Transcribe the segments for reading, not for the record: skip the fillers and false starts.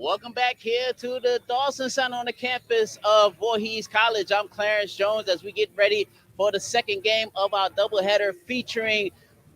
Welcome back here to the Dawson Center on the campus of Voorhees College. I'm Clarence Jones as we get ready for the second game of our doubleheader featuring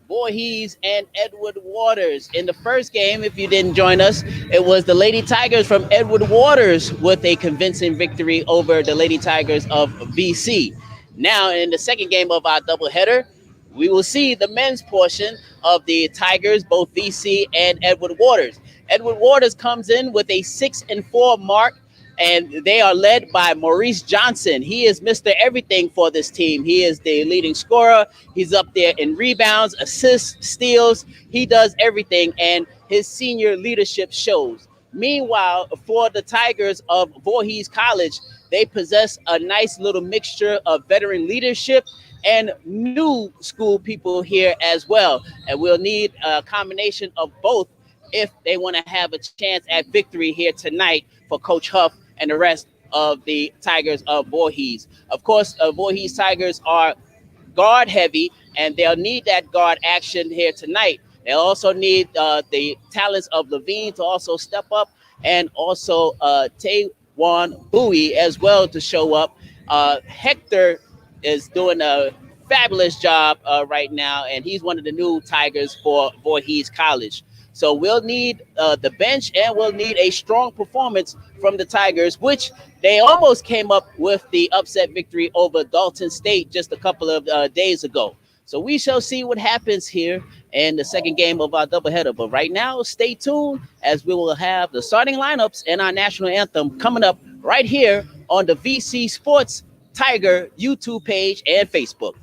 Voorhees and Edward Waters. In the first game, if you didn't join us, it was the Lady Tigers from Edward Waters with a convincing victory over the Lady Tigers of VC. Now, in the second game of our doubleheader, we will see the men's portion of the Tigers, both VC and Edward Waters. Edward Waters comes in with a 6-4 mark, and they are led by Maurice Johnson. He is Mr. Everything for this team. He is the leading scorer. He's up there in rebounds, assists, steals. He does everything, and his senior leadership shows. Meanwhile, for the Tigers of Voorhees College, they possess a nice little mixture of veteran leadership and new school people here as well. And we'll need a combination of both if they want to have a chance at victory here tonight for Coach Huff and the rest of the Tigers of Voorhees. Of course, Voorhees Tigers are guard heavy, and they'll need that guard action here tonight. They'll also need the talents of Levine to also step up, and also Taywan Bowie as well to show up. Hector is doing a fabulous job right now, and he's one of the new Tigers for Voorhees College. So we'll need the bench, and we'll need a strong performance from the Tigers, which they almost came up with the upset victory over Dalton State just a couple of days ago. So we shall see what happens here in the second game of our doubleheader. But right now, stay tuned as we will have the starting lineups and our national anthem coming up right here on the VC Sports Tiger YouTube page and Facebook.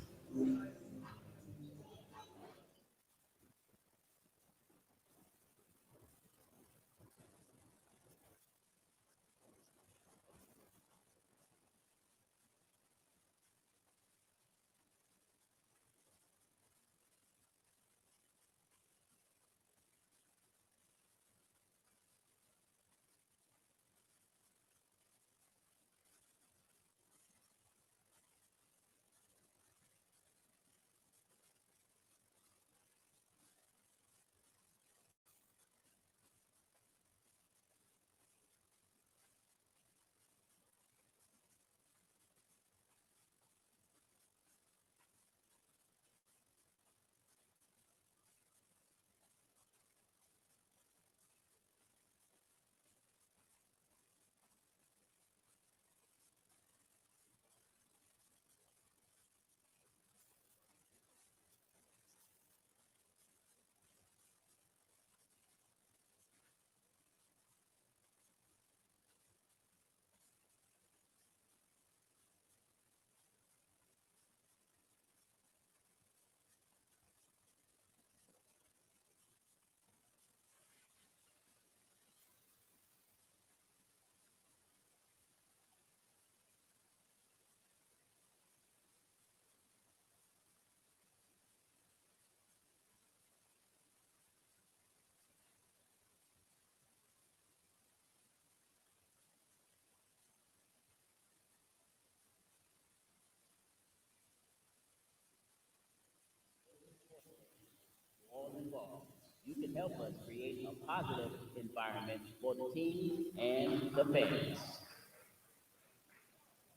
All involved. You can help us create a positive environment for the team and the fans.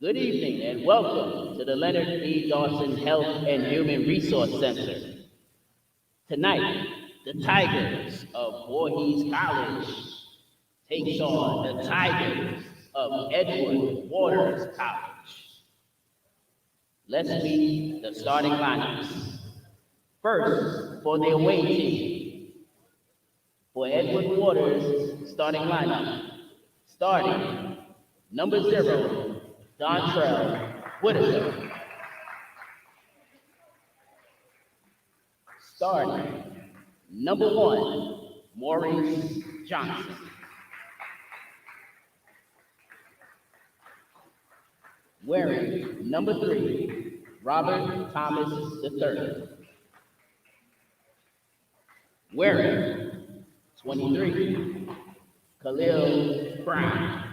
Good evening and welcome to the Leonard E. Dawson Health and Human Resource Center. Tonight, the Tigers of Voorhees College takes on the Tigers of Edward Waters College. Let's meet the starting lineups. First, for the away team, for Edward Waters' starting lineup, starting number 0, Dontrell Whitaker. Starting number 1, Maurice Johnson. Wearing number 3, Robert Thomas III. Wearing 23, Khalil Brown.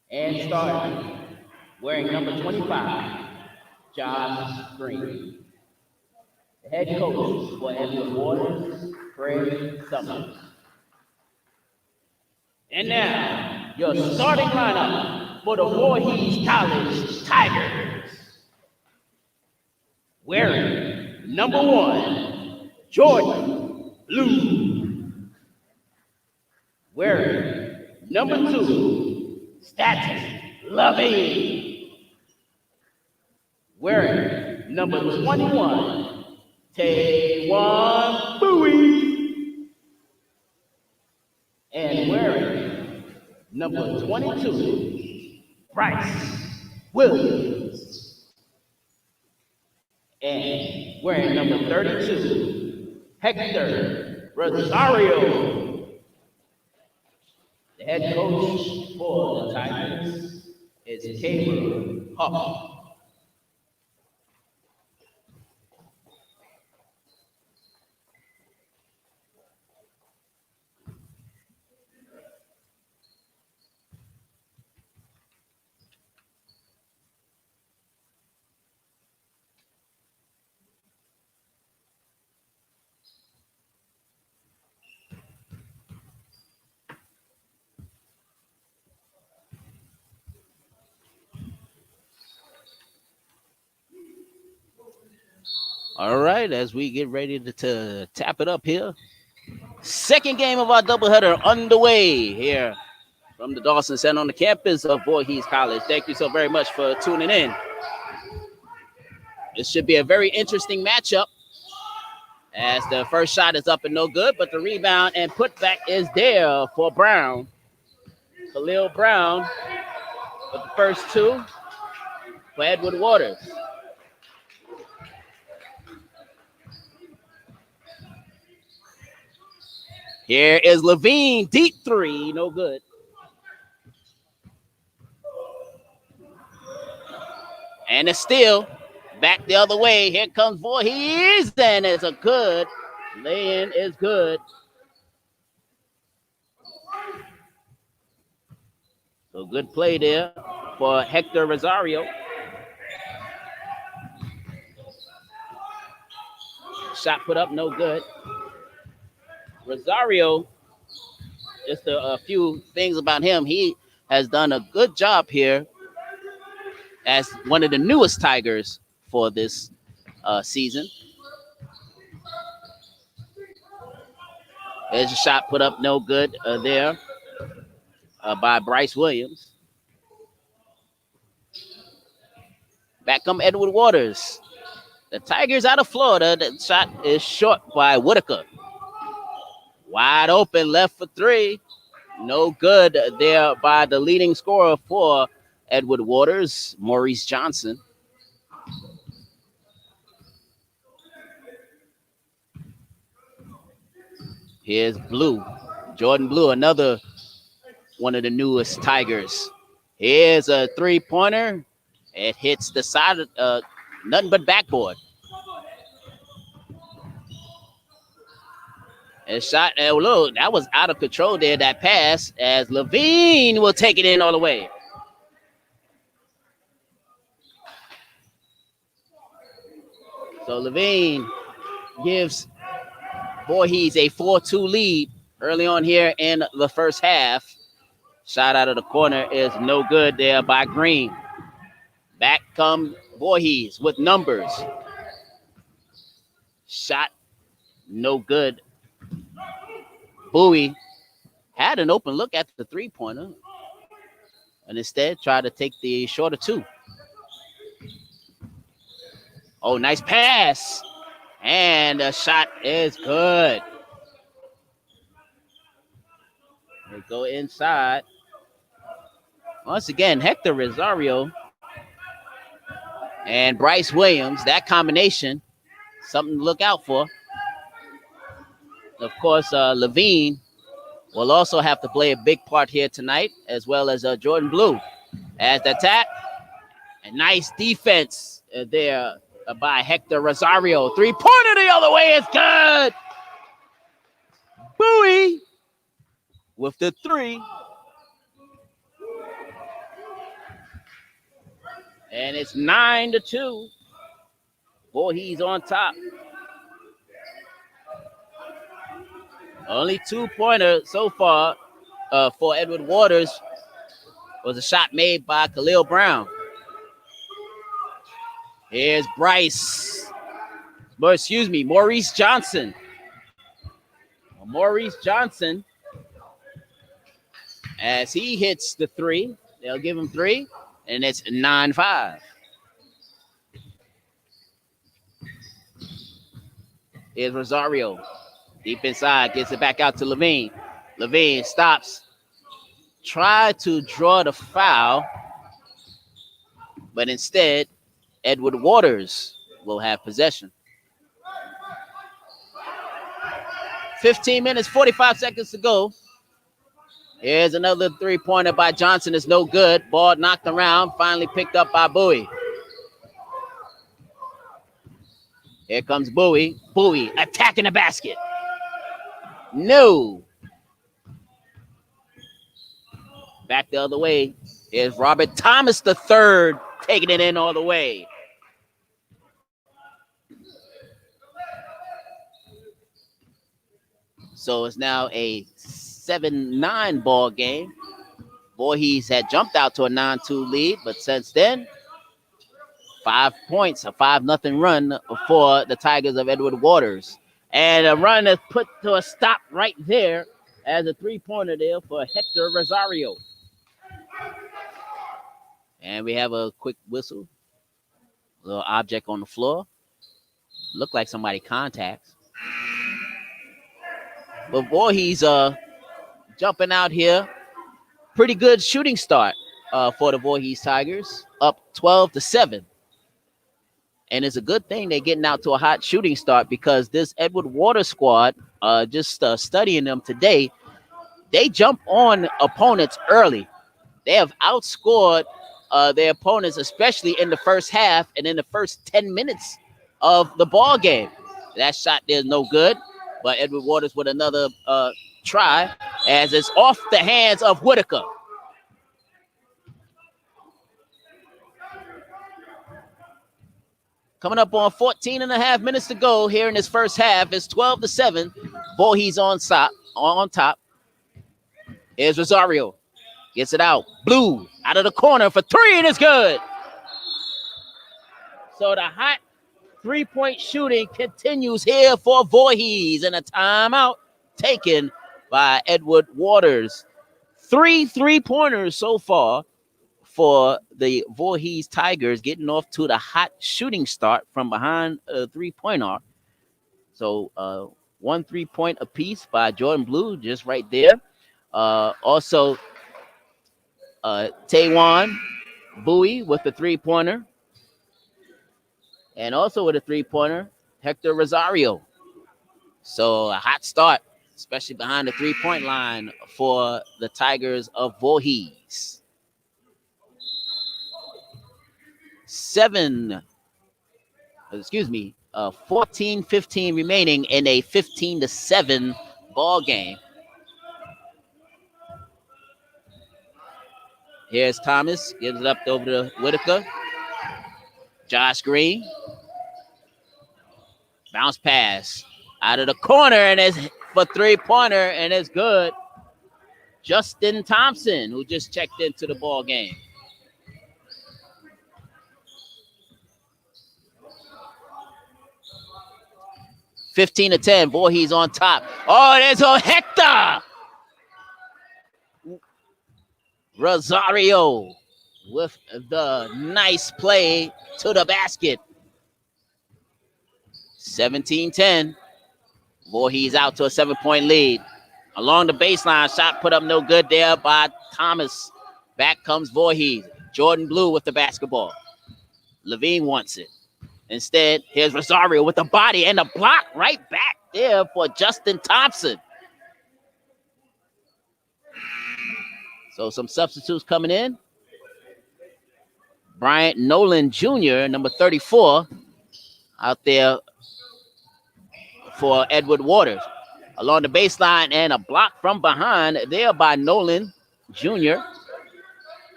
And starting, wearing number 25, Josh Green. The head coach for Edward Waters, Fred Summers. And now, your starting lineup for the Voorhees College Tigers. Wearing number 1, Jordan Blue. Wearing number 2, Status Loving. Wearing number 21, Taiwan Bowie. And wearing number 22, Bryce Williams. And wearing number 32, Hector Rosario. The head coach for the Tigers is Cameron Huff. All right, as we get ready to tap it up here. Second game of our doubleheader underway here from the Dawson Center on the campus of Voorhees College. Thank you so very much for tuning in. This should be a very interesting matchup as the first shot is up and no good, but the rebound and putback is there for Brown. Khalil Brown with the first 2 for Edward Waters. Here is Levine, deep 3, no good. And it's still back the other way. Here comes Voorhees, and it's a good lay-in is good. So good play there for Hector Rosario. Shot put up, no good. Rosario, just a few things about him. He has done a good job here as one of the newest Tigers for this season. There's a shot put up, no good there by Bryce Williams. Back come Edward Waters. The Tigers out of Florida. The shot is short by Whitaker. Wide open, left for 3. No good there by the leading scorer for Edward Waters, Maurice Johnson. Here's Blue, Jordan Blue, another one of the newest Tigers. Here's a 3-pointer. It hits the side of nothing but backboard. And shot, look, that was out of control there, that pass, as Levine will take it in all the way. So Levine gives Voorhees a 4-2 lead early on here in the first half. Shot out of the corner is no good there by Green. Back come Voorhees with numbers. Shot no good. Bowie had an open look at the 3-pointer and instead tried to take the shorter 2. Oh, nice pass. And the shot is good. They go inside. Once again, Hector Rosario and Bryce Williams, that combination, something to look out for. Of course, Levine will also have to play a big part here tonight, as well as Jordan Blue. As the attack, a nice defense there by Hector Rosario. 3-pointer the other way is good. Bowie with the 3. And it's 9-2. Voorhees on top. Only 2-pointer so far for Edward Waters was a shot made by Khalil Brown. Here's Bryce. Maurice Johnson. Maurice Johnson, as he hits the three, they'll give him three, and it's 9-5. Here's Rosario. Deep inside, gets it back out to Levine. Levine stops. Try to draw the foul, but instead, Edward Waters will have possession. 15 minutes, 45 seconds to go. Here's another three-pointer by Johnson. It's no good. Ball knocked around, finally picked up by Bowie. Here comes Bowie. Bowie attacking the basket. No. Back the other way. Here's Robert Thomas III taking it in all the way. So it's now a 7-9 ball game. Voorhees had jumped out to a 9-2 lead, but since then, 5 points, a 5-0 run for the Tigers of Edward Waters. And a run is put to a stop right there as a three-pointer there for Hector Rosario. And we have a quick whistle. A little object on the floor. Looked like somebody contacts. But Voorhees jumping out here. Pretty good shooting start for the Voorhees Tigers. Up 12-7. And it's a good thing they're getting out to a hot shooting start because this Edward Waters squad, just studying them today, they jump on opponents early. They have outscored their opponents, especially in the first half and in the first 10 minutes of the ball game. That shot there is no good, but Edward Waters with another try as it's off the hands of Whitaker. Coming up on 14 and a half minutes to go here in this first half. It's 12-7. Voorhees on top. Here's Rosario. Gets it out. Blue out of the corner for three, and it's good. So the hot three-point shooting continues here for Voorhees, and a timeout taken by Edward Waters. 3 3-pointers so far for the Voorhees Tigers, getting off to the hot shooting start from behind a three-point arc. So 1 3-point apiece by Jordan Blue, just right there. Also, Taewon Bowie with the three-pointer. And also with a three-pointer, Hector Rosario. So a hot start, especially behind the three-point line for the Tigers of Voorhees. 14-15 remaining in a 15-7 ball game. Here's Thomas, gives it up over to Whitaker. Josh Green. Bounce pass out of the corner, and it's for three-pointer, and it's good. Justin Thompson, who just checked into the ball game. (15-10). Voorhees on top. Oh, there's a Hector Rosario with the nice play to the basket. 17-10. Voorhees out to a 7-point lead. Along the baseline, shot put up no good there by Thomas. Back comes Voorhees. Jordan Blue with the basketball. Levine wants it. Instead, here's Rosario with the body and the block right back there for Justin Thompson. So some substitutes coming in. Bryant Nolan Jr., number 34, out there for Edward Waters. Along the baseline and a block from behind there by Nolan Jr.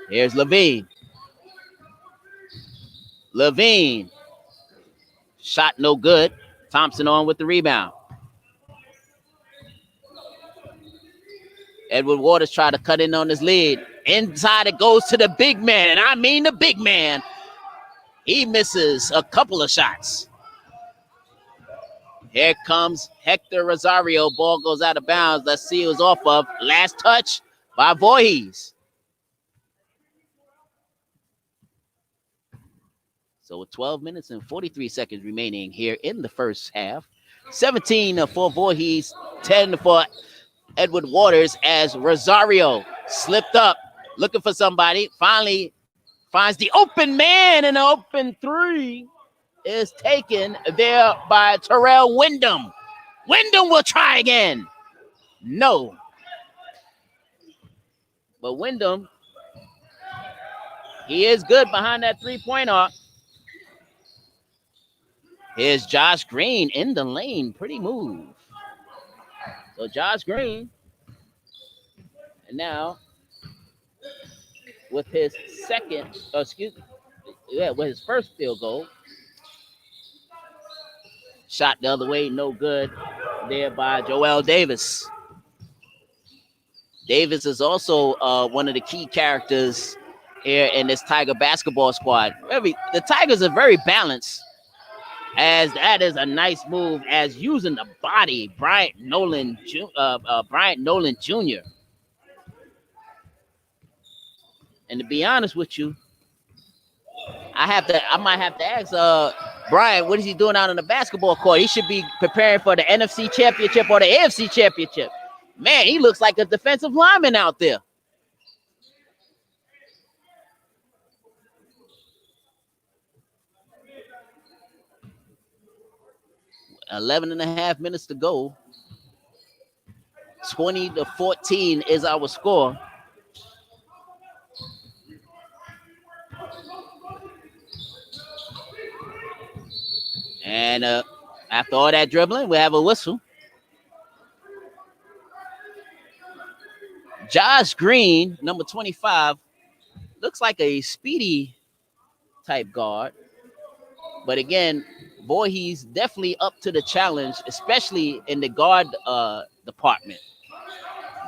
Here's Levine. Levine. Shot no good. Thompson on with the rebound. Edward Waters tried to cut in on his lead. Inside it goes to the big man, and I mean the big man. He misses a couple of shots. Here comes Hector Rosario. Ball goes out of bounds. Let's see who's off of. Last touch by Voorhees. So with 12 minutes and 43 seconds remaining here in the first half, 17 for Voorhees, 10 for Edward Waters as Rosario slipped up, looking for somebody. Finally finds the open man, and the open three is taken there by Terrell Wyndham. Wyndham will try again. No. But Wyndham, he is good behind that three-point arc. Here's Josh Green in the lane. Pretty move. So Josh Green, and now with his with his first field goal. Shot the other way, no good there by Joel Davis. Davis is also one of the key characters here in this Tiger basketball squad. The Tigers are very balanced, as that is a nice move as using the body, Bryant Nolan Jr. And to be honest with you, I might have to ask Brian, what is he doing out on the basketball court? He should be preparing for the NFC Championship or the AFC Championship. Man, he looks like a defensive lineman out there. Eleven and a half minutes to go. 20-14 is our score. And after all that dribbling, we have a whistle. Josh Green, number 25, looks like a speedy type guard. But again, Voorhees definitely up to the challenge, especially in the guard department.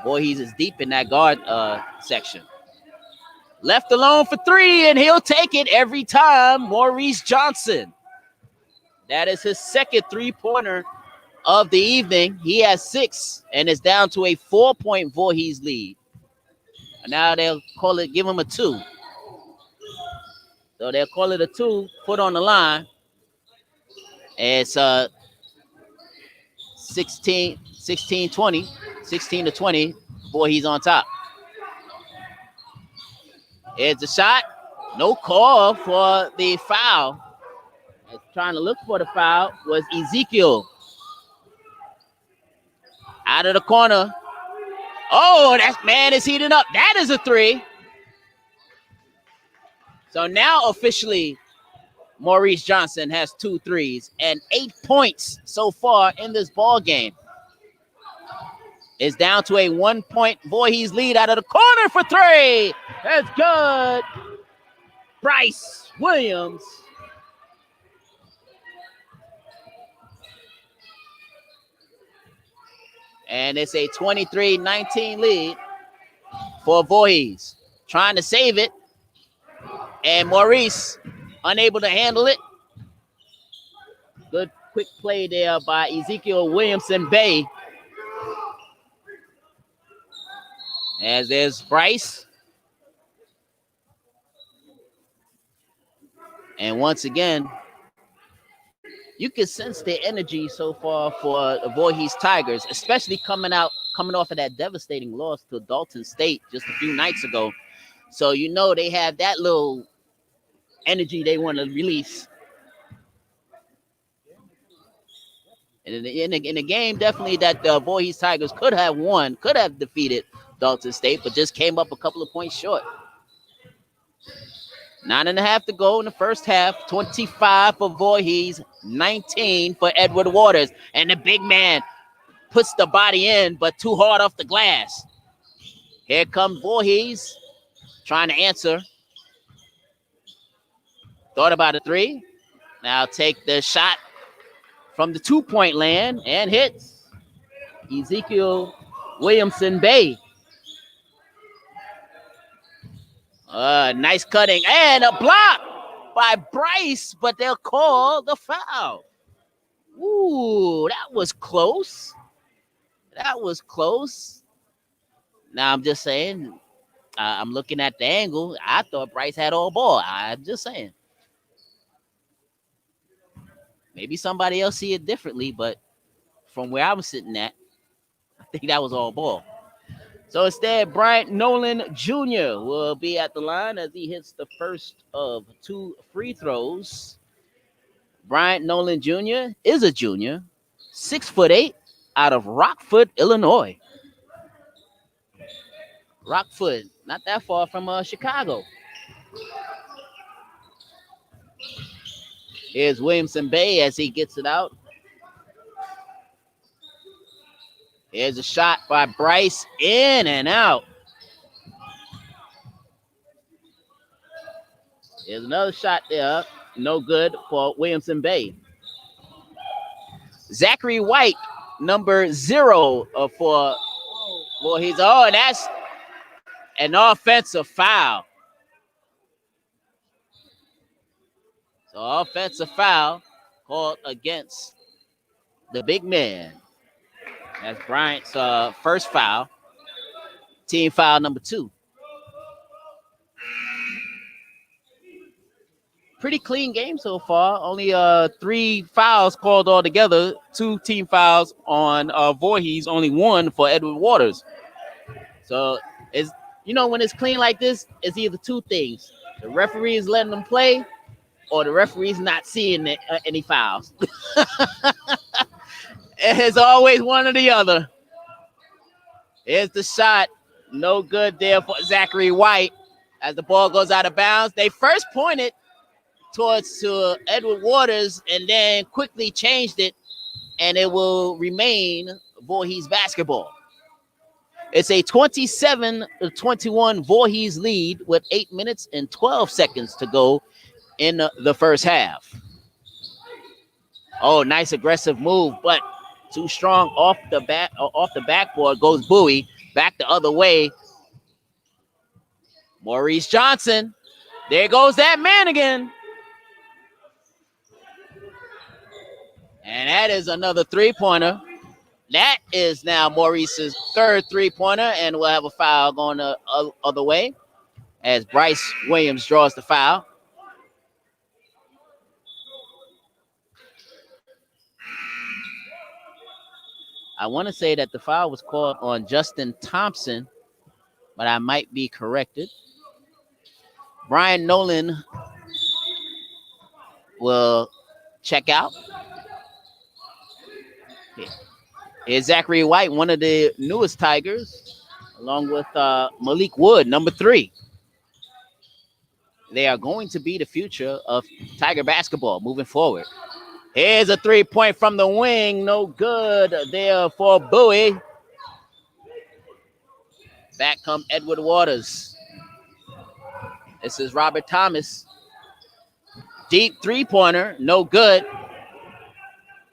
Voorhees is deep in that guard section. Left alone for three, and he'll take it every time. Maurice Johnson. That is his second three-pointer of the evening. He has 6, and it's down to a 4-point Voorhees lead. And now they'll give him a 2. So they'll call it a 2, put on the line. It's 16-20, Voorhees on top. Here's the shot. No call for the foul. Trying to look for the foul was Ezekiel. Out of the corner. Oh, that man is heating up. That is a 3. So now officially, Maurice Johnson has 2 threes and 8 points so far in this ball game. It's down to a 1-point Voorhees lead out of the corner for 3. That's good. Bryce Williams. And it's a 23-19 lead for Voorhees. Trying to save it. And Maurice unable to handle it. Good quick play there by Ezekiel Williamson Bay. As there's Bryce. And once again, you can sense the energy so far for the Voorhees Tigers, especially coming off of that devastating loss to Dalton State just a few nights ago. So you know they have that little energy they want to release. And in the game, definitely that the Voorhees Tigers could have defeated Dalton State, but just came up a couple of points short. 9.5 to go in the first half. 25 for Voorhees, 19 for Edward Waters. And the big man puts the body in, but too hard off the glass. Here comes Voorhees trying to answer. Thought about a 3. Now take the shot from the 2-point land and hits. Ezekiel Williamson Bay Nice cutting and a block by Bryce, but they'll call the foul. Ooh, that was close. That was close. Now I'm just saying, I'm looking at the angle. I thought Bryce had all ball. I'm just saying. Maybe somebody else see it differently, but from where I was sitting at, I think that was all ball. So instead, Bryant Nolan Jr. will be at the line as he hits the first of 2 free throws. Bryant Nolan Jr. is a junior, 6'8", out of Rockford, Illinois. Rockford, not that far from Chicago. Here's Williamson Bay as he gets it out. Here's a shot by Bryce, in and out. Here's another shot there, no good for Williamson Bay. Zachary White, number 0 for Voorhees. Oh, and that's an offensive foul. So offensive foul called against the big man. That's Bryant's first foul. Team foul number 2. Pretty clean game so far. Only 3 fouls called altogether. 2 team fouls on Voorhees. Only 1 for Edward Waters. So it's, when it's clean like this, it's either 2 things: the referee is letting them play, or the referee's not seeing any fouls. It's always one or the other. Here's the shot. No good there for Zachary White. As the ball goes out of bounds, they first pointed towards Edward Waters and then quickly changed it, and it will remain Voorhees basketball. It's a 27-21 Voorhees lead with 8 minutes and 12 seconds to go in the first half. Oh, nice aggressive move, but too strong off the backboard goes Bowie. Back the other way. Maurice Johnson. There goes that man again. And that is another 3-pointer. That is now Maurice's 3rd 3-pointer, and we'll have a foul going the other way as Bryce Williams draws the foul. I want to say that the foul was called on Justin Thompson, but I might be corrected. Brian Nolan will check out. Here's Zachary White, one of the newest Tigers, along with Malik Wood, number 3. They are going to be the future of Tiger basketball moving forward. Here's a 3-point from the wing. No good there for Bowie. Back come Edward Waters. This is Robert Thomas. Deep 3-pointer. No good.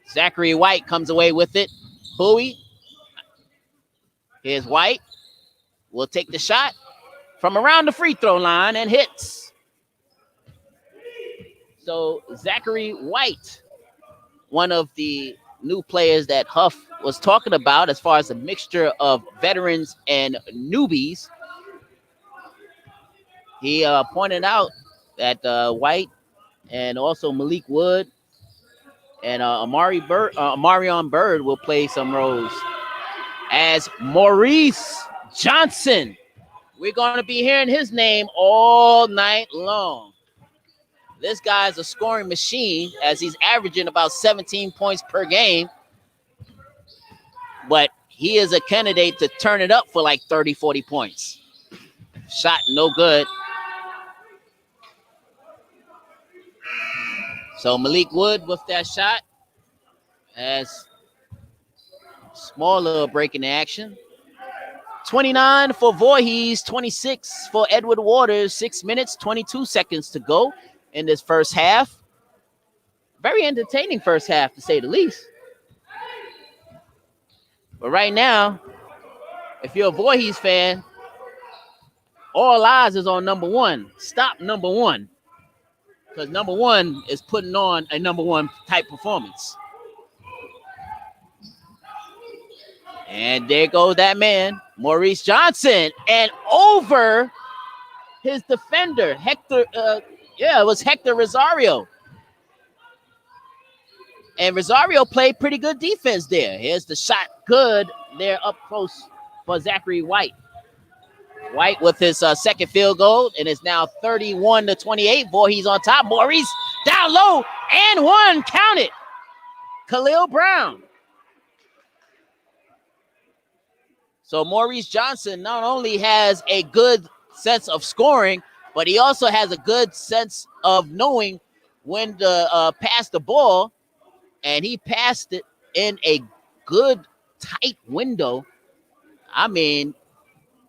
Zachary White comes away with it. Bowie. Here's White. Will take the shot from around the free throw line and hits. So Zachary White, one of the new players that Huff was talking about as far as a mixture of veterans and newbies. He pointed out that White and also Malik Wood and Amarion Bird will play some roles. As Maurice Johnson, we're going to be hearing his name all night long. This guy's a scoring machine as he's averaging about 17 points per game. But he is a candidate to turn it up for like 30, 40 points. Shot no good. So Malik Wood with that shot as small little break in the action. 29 for Voorhees, 26 for Edward Waters, 6 minutes, 22 seconds to go in this first half. Very entertaining first half, to say the least. But right now, if you're a Voorhees fan, All eyes is on number one. Stop number one. Because number one is putting on a number one type performance. And there goes that man, Maurice Johnson, and over his defender, Hector. It was Hector Rosario. And Rosario played pretty good defense there. Here's the shot, good there up close for Zachary White. White with his second field goal, and it's now 31-28. Voorhees on top. Maurice down low, and one, count it. Khalil Brown. So Maurice Johnson not only has a good sense of scoring, but he also has a good sense of knowing when to pass the ball, and he passed it in a good, tight window. I mean,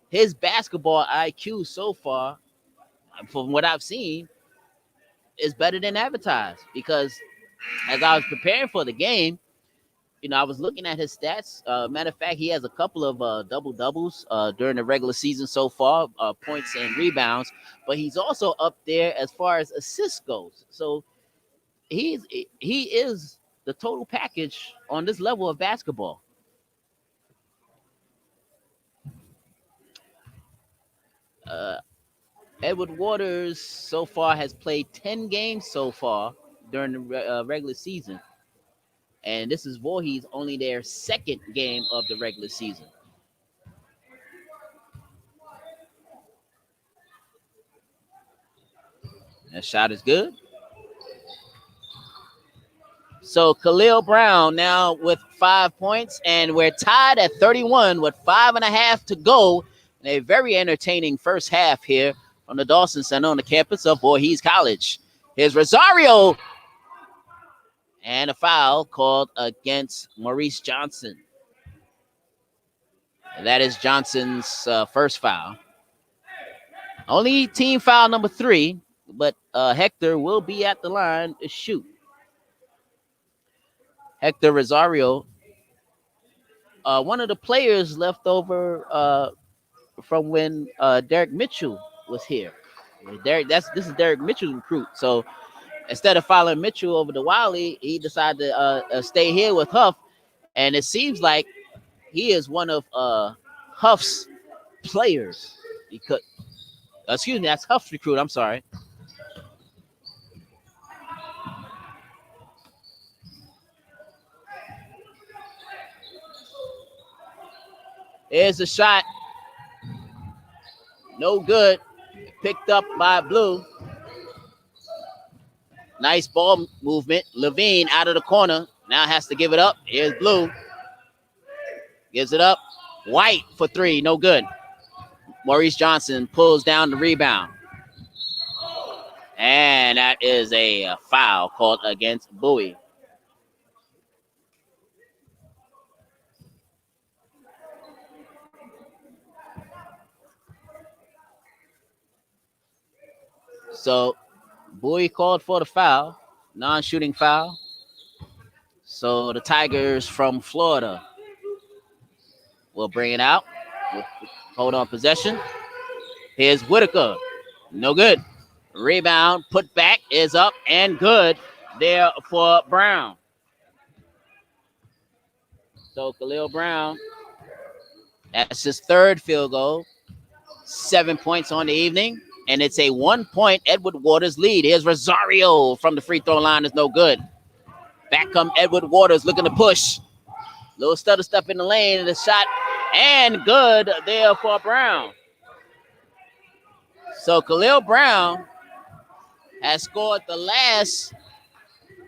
his basketball IQ so far, from what I've seen, is better than advertised. Because as I was preparing for the game, I was looking at his stats. Matter of fact, he has a couple of double-doubles during the regular season so far, points and rebounds. But he's also up there as far as assists goes. So he is the total package on this level of basketball. Edward Waters so far has played 10 games so far during the regular season. And this is Voorhees, only their second game of the regular season. That shot is good. So Khalil Brown now with 5 points, and we're tied at 31 with 5.5 to go in a very entertaining first half here on the Dawson Center on the campus of Voorhees College. Here's Rosario, and a foul called against Maurice Johnson. And that is Johnson's first foul. Only team foul number 3, but Hector will be at the line to shoot. Hector Rosario, one of the players left over from when Derek Mitchell was here. This is Derek Mitchell's recruit. So instead of following Mitchell over to Wiley, he decided to stay here with Huff. And it seems like he is one of Huff's players. Excuse me, that's Huff's recruit. I'm sorry. Here's a shot. No good. Picked up by Blue. Nice ball movement. Levine out of the corner. Now has to give it up. Here's Blue. Gives it up. White for 3. No good. Maurice Johnson pulls down the rebound. And that is a foul called against Bowie. So Bowie called for the foul, non-shooting foul. So the Tigers from Florida will bring it out. Hold on possession. Here's Whitaker. No good. Rebound, put back is up and good there for Brown. So Khalil Brown, that's his third field goal. 7 points on the evening. And it's a 1-point Edward Waters lead. Here's Rosario from the free throw line. Is no good. Back come Edward Waters looking to push. Little stutter step in the lane and the shot. And good there for Brown. So Khalil Brown has scored the last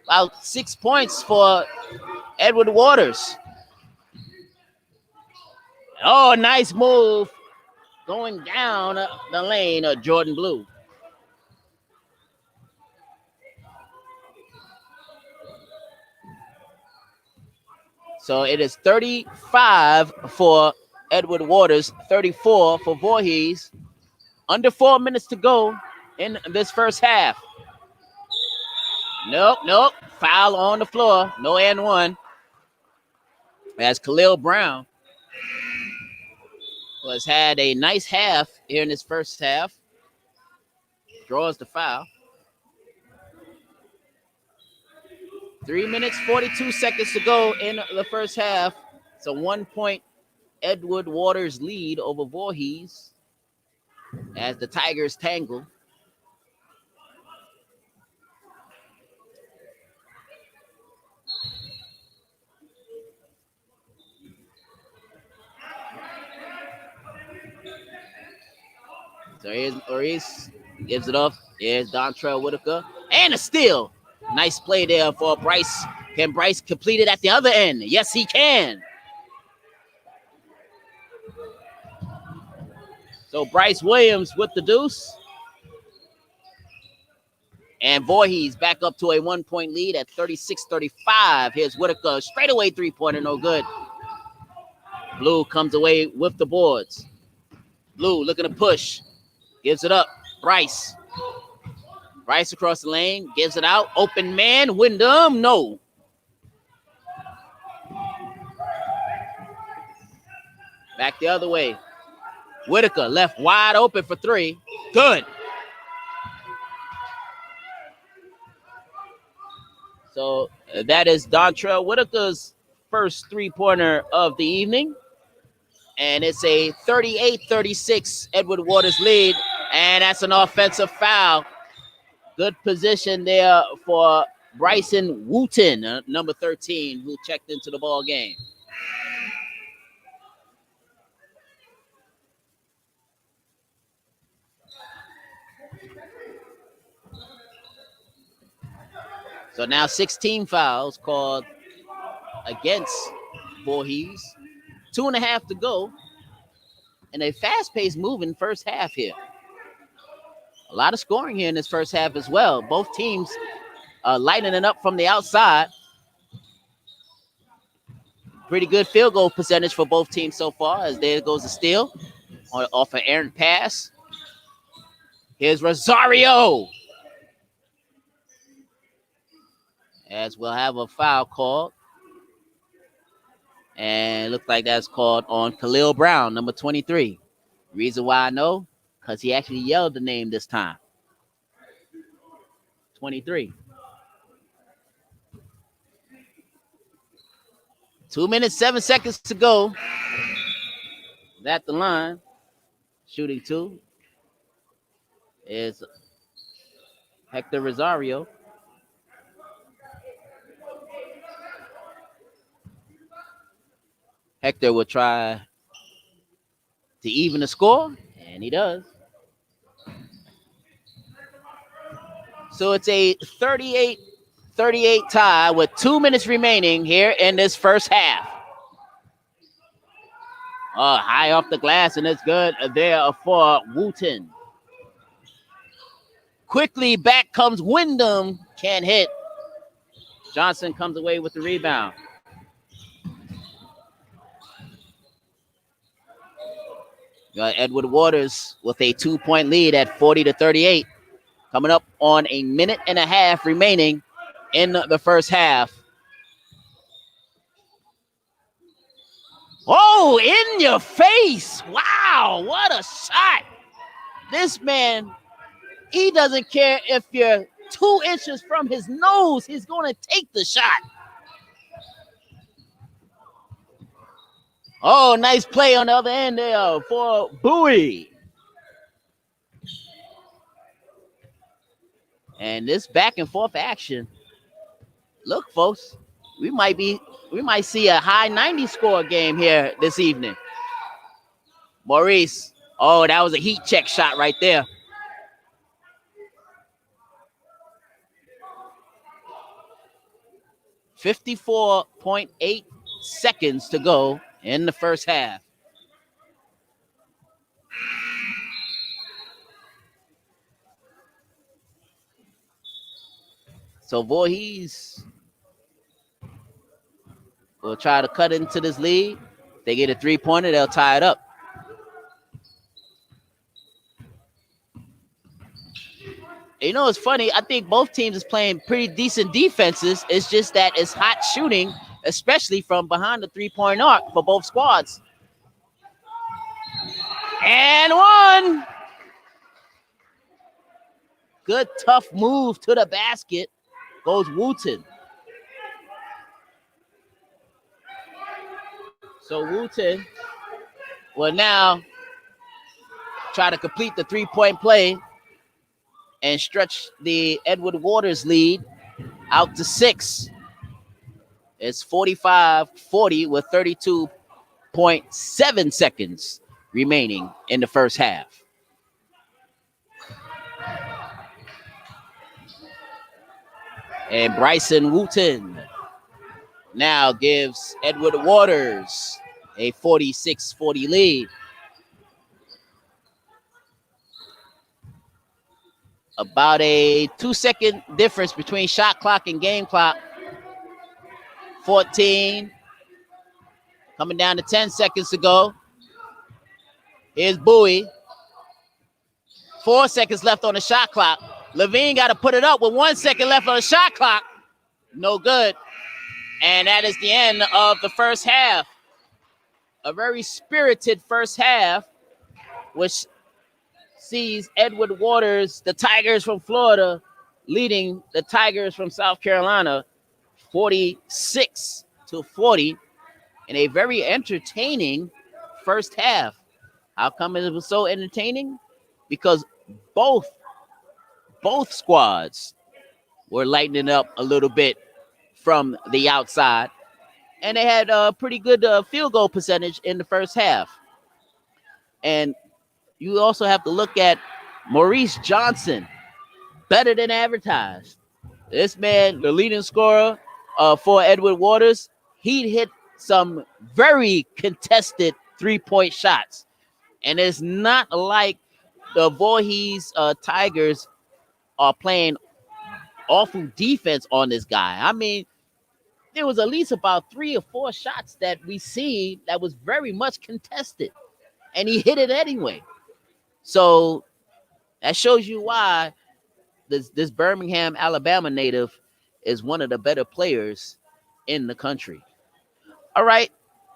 about 6 points for Edward Waters. Oh, nice move. Going down the lane of Jordan Blue. So it is 35 for Edward Waters, 34 for Voorhees. Under 4 minutes to go in this first half. Nope. Foul on the floor. No and one. As Khalil Brown has had a nice half here in this first half. Draws the foul. 3 minutes, 42 seconds to go in the first half. It's a 1-point Edward Waters lead over Voorhees as the Tigers tangle. So here's Voorhees, gives it up. Here's Dontrell Whitaker, and a steal. Nice play there for Bryce. Can Bryce complete it at the other end? Yes, he can. So Bryce Williams with the deuce. And Voorhees back up to a 1-point lead at 36-35. Here's Whitaker, straightaway three-pointer, no good. Blue comes away with the boards. Blue looking to push. Gives it up. Bryce. Bryce across the lane. Gives it out. Open man. Wyndham. No. Back the other way. Whitaker left wide open for three. Good. So that is Dontrell Whitaker's first three-pointer of the evening. And it's a 38-36 Edward Waters lead. And that's an offensive foul. Good position there for Bryson Wooten, number 13, who checked into the ball game. So now 16 fouls called against Voorhees. 2.5 to go. And a fast-paced moving first half here. A lot of scoring here in this first half as well. Both teams lighting it up from the outside. Pretty good field goal percentage for both teams so far, as there goes a steal off an errant pass. Here's Rosario. As we'll have a foul called. And it looks like that's called on Khalil Brown, number 23. Reason why I know, because he actually yelled the name this time. 23. 2 minutes, 7 seconds to go. At the line. Shooting two is Hector Rosario. Hector will try to even the score, and he does. So it's a 38-38 tie with 2 minutes remaining here in this first half. High off the glass, and it's good there for Wooten. Quickly back comes Wyndham. Can't hit. Johnson comes away with the rebound. Edward Waters with a 2-point lead at 40-38. Coming up on a minute and a half remaining in the first half. Oh, in your face. Wow, what a shot. This man, he doesn't care if you're 2 inches from his nose. He's going to take the shot. Oh, nice play on the other end there for Bowie. And this back and forth action. Look, folks, we might see a high 90 score game here this evening. Maurice. Oh, that was a heat check shot right there. .8 seconds to go in the first half. So Voorhees will try to cut into this lead. If they get a 3-pointer, they'll tie it up. You know, it's funny. I think both teams is playing pretty decent defenses. It's just that it's hot shooting, especially from behind the 3-point arc for both squads. And one. Good tough move to the basket. Goes Wooten. So Wooten will now try to complete the 3-point play and stretch the Edward Waters lead out to 6. It's 45-40 with 32.7 seconds remaining in the first half. And Bryson Wooten now gives Edward Waters a 46-40 lead. About a 2-second difference between shot clock and game clock. 14, coming down to 10 seconds to go. Here's Bowie. 4 seconds left on the shot clock. Levine got to put it up with 1 second left on the shot clock. No good. And that is the end of the first half. A very spirited first half, which sees Edward Waters, the Tigers from Florida, leading the Tigers from South Carolina 46-40 in a very entertaining first half. How come it was so entertaining? Because both squads were lightening up a little bit from the outside, and they had a pretty good field goal percentage in the first half. And you also have to look at Maurice Johnson, better than advertised. This man, the leading scorer for Edward Waters, he hit some very contested 3-point shots. And it's not like the Voorhees Tigers are playing awful defense on this guy. I mean, there was at least about 3 or 4 shots that we see that was very much contested, and he hit it anyway. So that shows you why this Birmingham, Alabama native is one of the better players in the country. All right,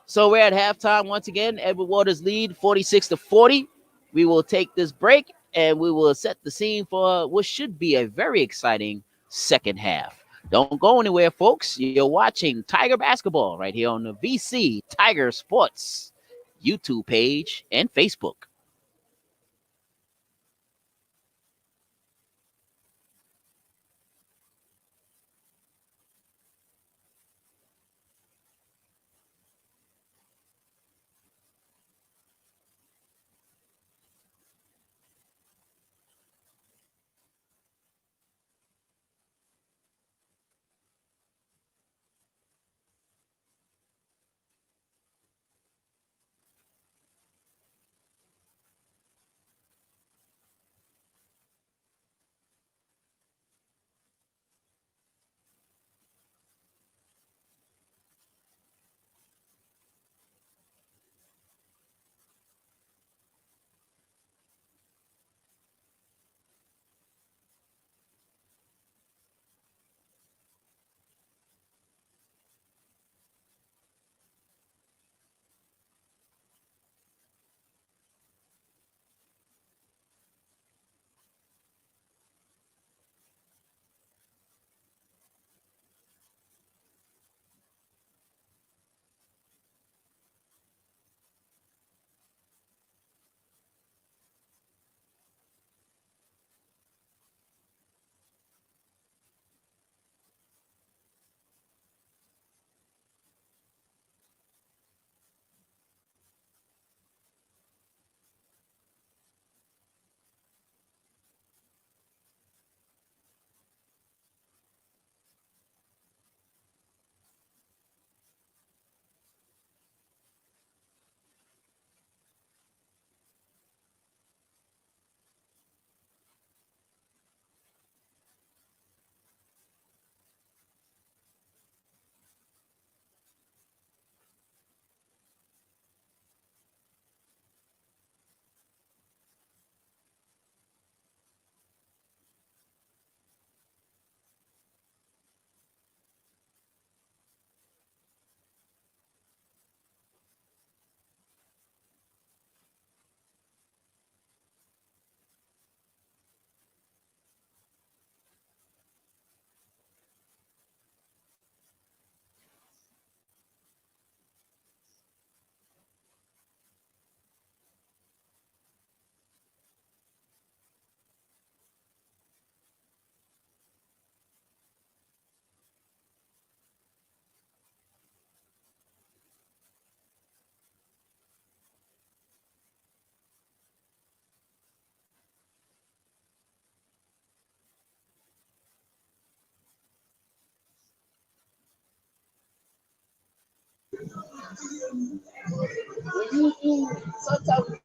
so we're at halftime once again. Edward Waters lead 46-40. We will take this break and we will set the scene for what should be a very exciting second half. Don't go anywhere, folks. You're watching Tiger Basketball right here on the VC Tiger Sports YouTube page and Facebook. When you do some type of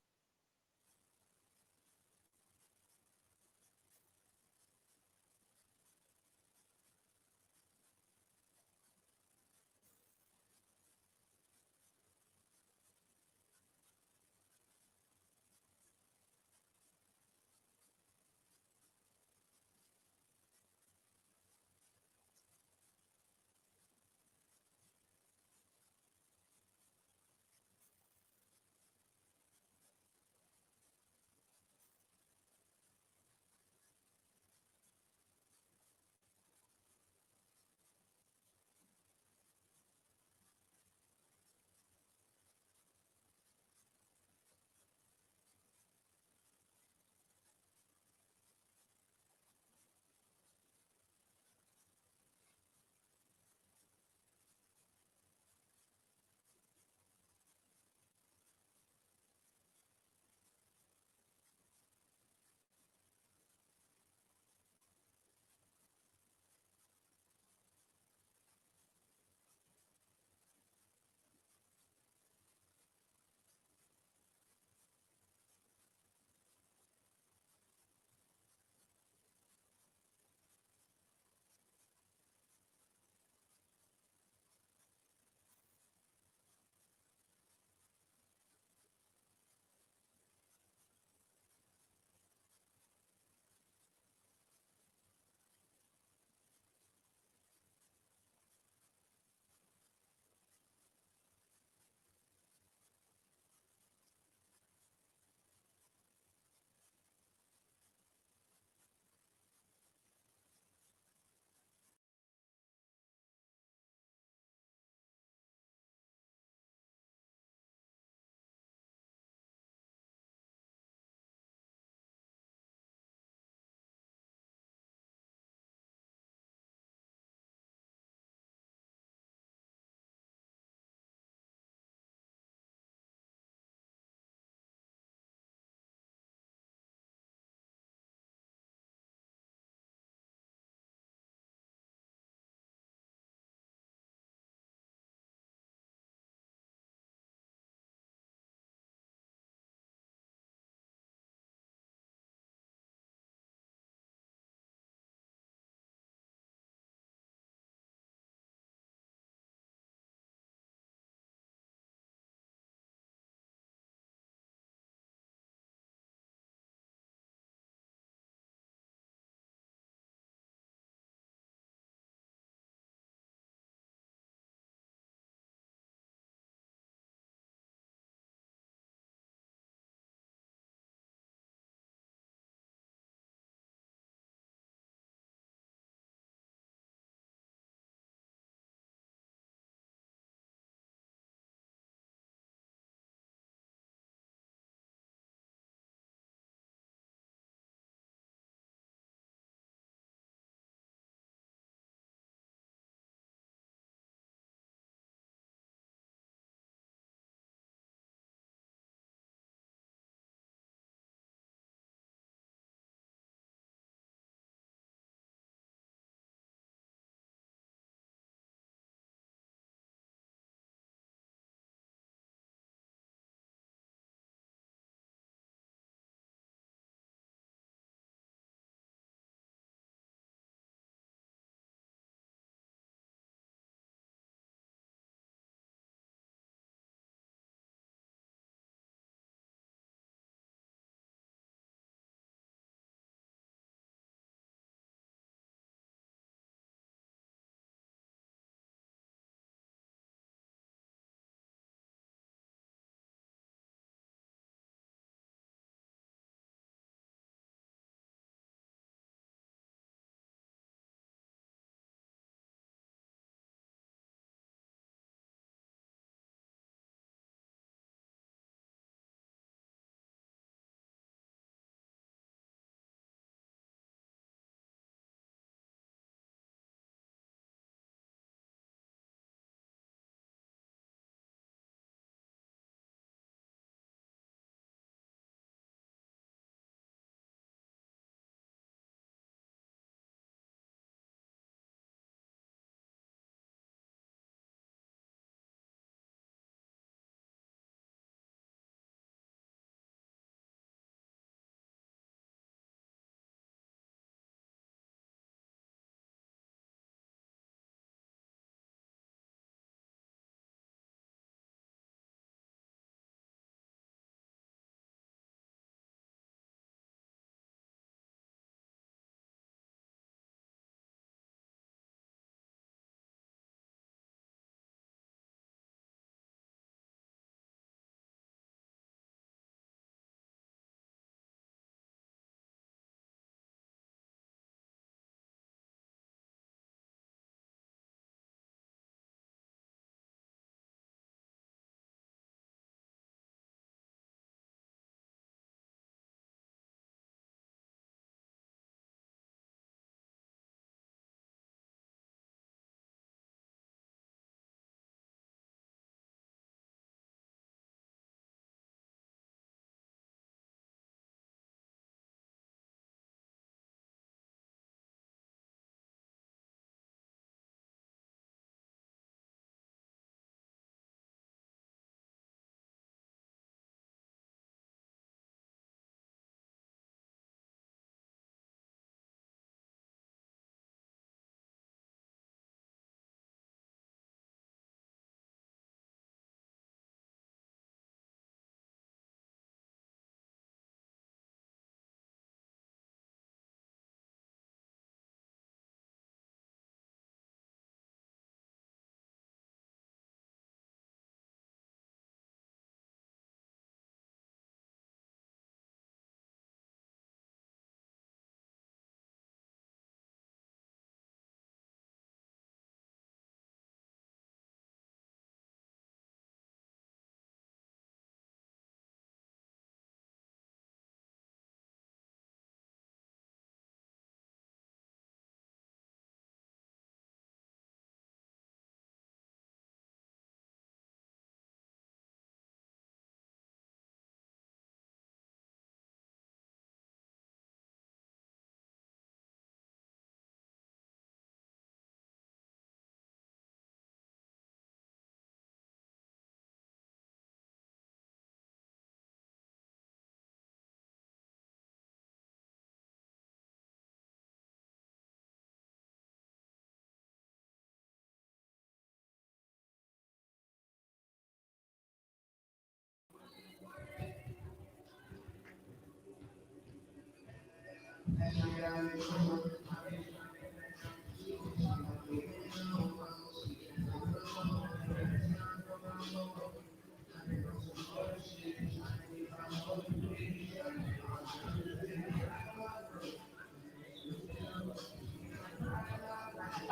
All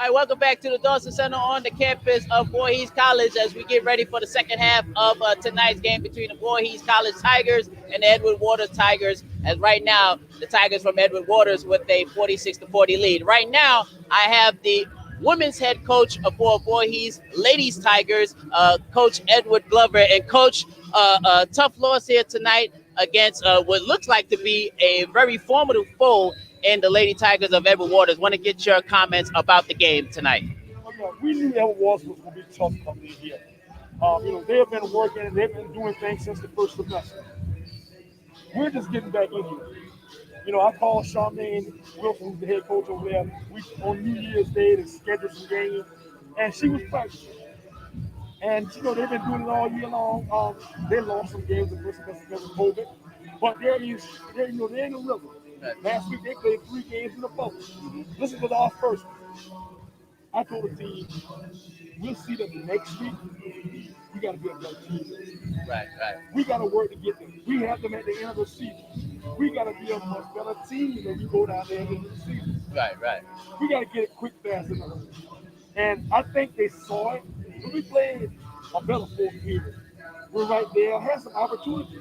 right, welcome back to the Dawson Center on the campus of Voorhees College as we get ready for the second half of tonight's game between the Voorhees College Tigers and the Edward Waters Tigers. As right now, the Tigers from Edward Waters with a 46-40 lead. Right now, I have the women's head coach for Voorhees Ladies Tigers, Coach Edward Glover, and Coach. Tough loss here tonight against what looks like to be a very formidable foe in the Lady Tigers of Edward Waters. Want to get your comments about the game tonight? We knew Edward Waters was going to be tough coming in here. They've been working and they've been doing things since the first semester. We're just getting back in here. I called Charmaine Wilson, who's the head coach over there. We on New Year's Day to schedule some games, and she was practicing. And they've been doing it all year long. They lost some games the first semester because of COVID, but they're in the rhythm. Last week they played 3 games in a bubble. This was our first one. I told the team, we'll see them next week. We got to be a better team. Right, right. We got to work to get them. We have them at the end of the season. We got to be a much better team when we go down there at the end of the season. Right, right. We got to get it quick, fast, enough. And I think they saw it. When we played a better fourth period, we're right there. Had some opportunities.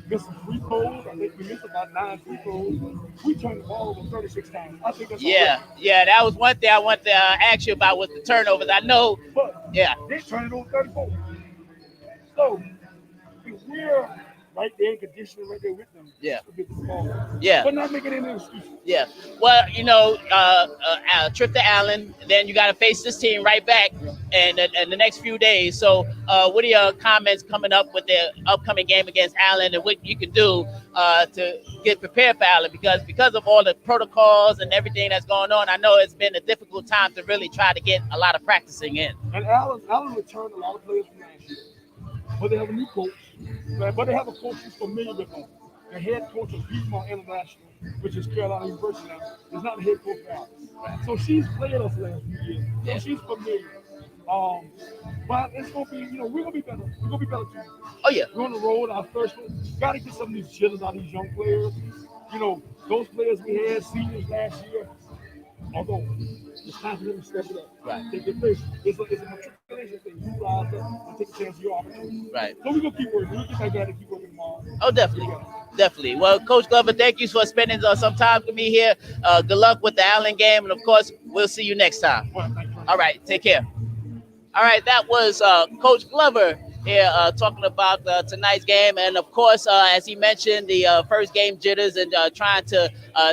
Missed some free throws. I think we missed about 9 free throws. We turned the ball over 36 times. I think that's yeah. That was one thing I wanted to ask you about was the turnovers. I know. But yeah, they turned it over 34. So we're right there in conditioning, right there with them. Yeah. To get the ball. Yeah. But not making any excuses. Yeah. Well, trip to Allen, then you got to face this team right back in the next few days. So, what are your comments coming up with the upcoming game against Allen and what you can do to get prepared for Allen? Because of all the protocols and everything that's going on, I know it's been a difficult time to really try to get a lot of practicing in. And Allen returned a lot of players from last year. But they have a new coach. But they have a coach who's familiar with them. The head coach of Piedmont International, which is Carolina University now, is not the head coach for Allen. So she's played us last few years. So she's familiar. But it's gonna be, we're gonna be better. We're gonna be better too. Oh yeah. We're on the road, our first one. Gotta get some of these jitters out of these young players. Those players we had seniors last year, although it's time for them to step it up. Right. Take your place. It's a matriculation thing. You rise up and take a chance of your opportunity. Right. So we're gonna keep working. We'll get back at it, keep working tomorrow. Oh, definitely. Well, Coach Glover, thank you for spending some time with me here. Good luck with the Allen game, and of course, we'll see you next time. Well, thank you. All right, take care. All right, that was Coach Glover here talking about tonight's game. And of course, as he mentioned, the first game jitters and trying to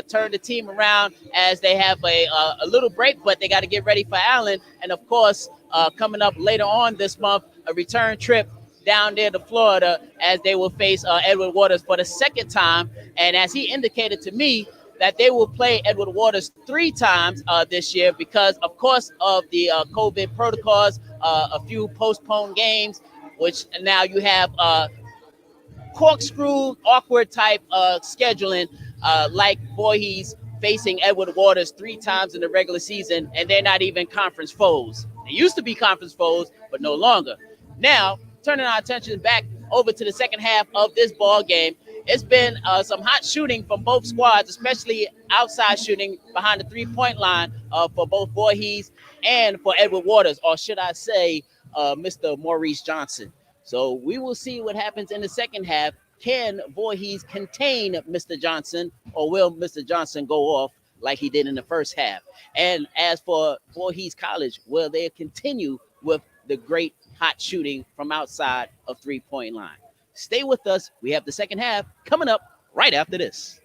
turn the team around as they have a little break, but they got to get ready for Allen. And of course, coming up later on this month, a return trip down there to Florida as they will face Edward Waters for the second time. And as he indicated to me, that they will play Edward Waters 3 times this year because, of course, of the COVID protocols, a few postponed games, which now you have corkscrew, awkward type scheduling like Voorhees facing Edward Waters 3 times in the regular season, and they're not even conference foes. They used to be conference foes, but no longer. Now, turning our attention back over to the second half of this ball game, it's been some hot shooting from both squads, especially outside shooting behind the 3-point line for both Voorhees and for Edward Waters, or should I say, Mr. Maurice Johnson. So we will see what happens in the second half. Can Voorhees contain Mr. Johnson, or will Mr. Johnson go off like he did in the first half? And as for Voorhees College, will they continue with the great hot shooting from outside of 3-point line? Stay with us. We have the second half coming up right after this.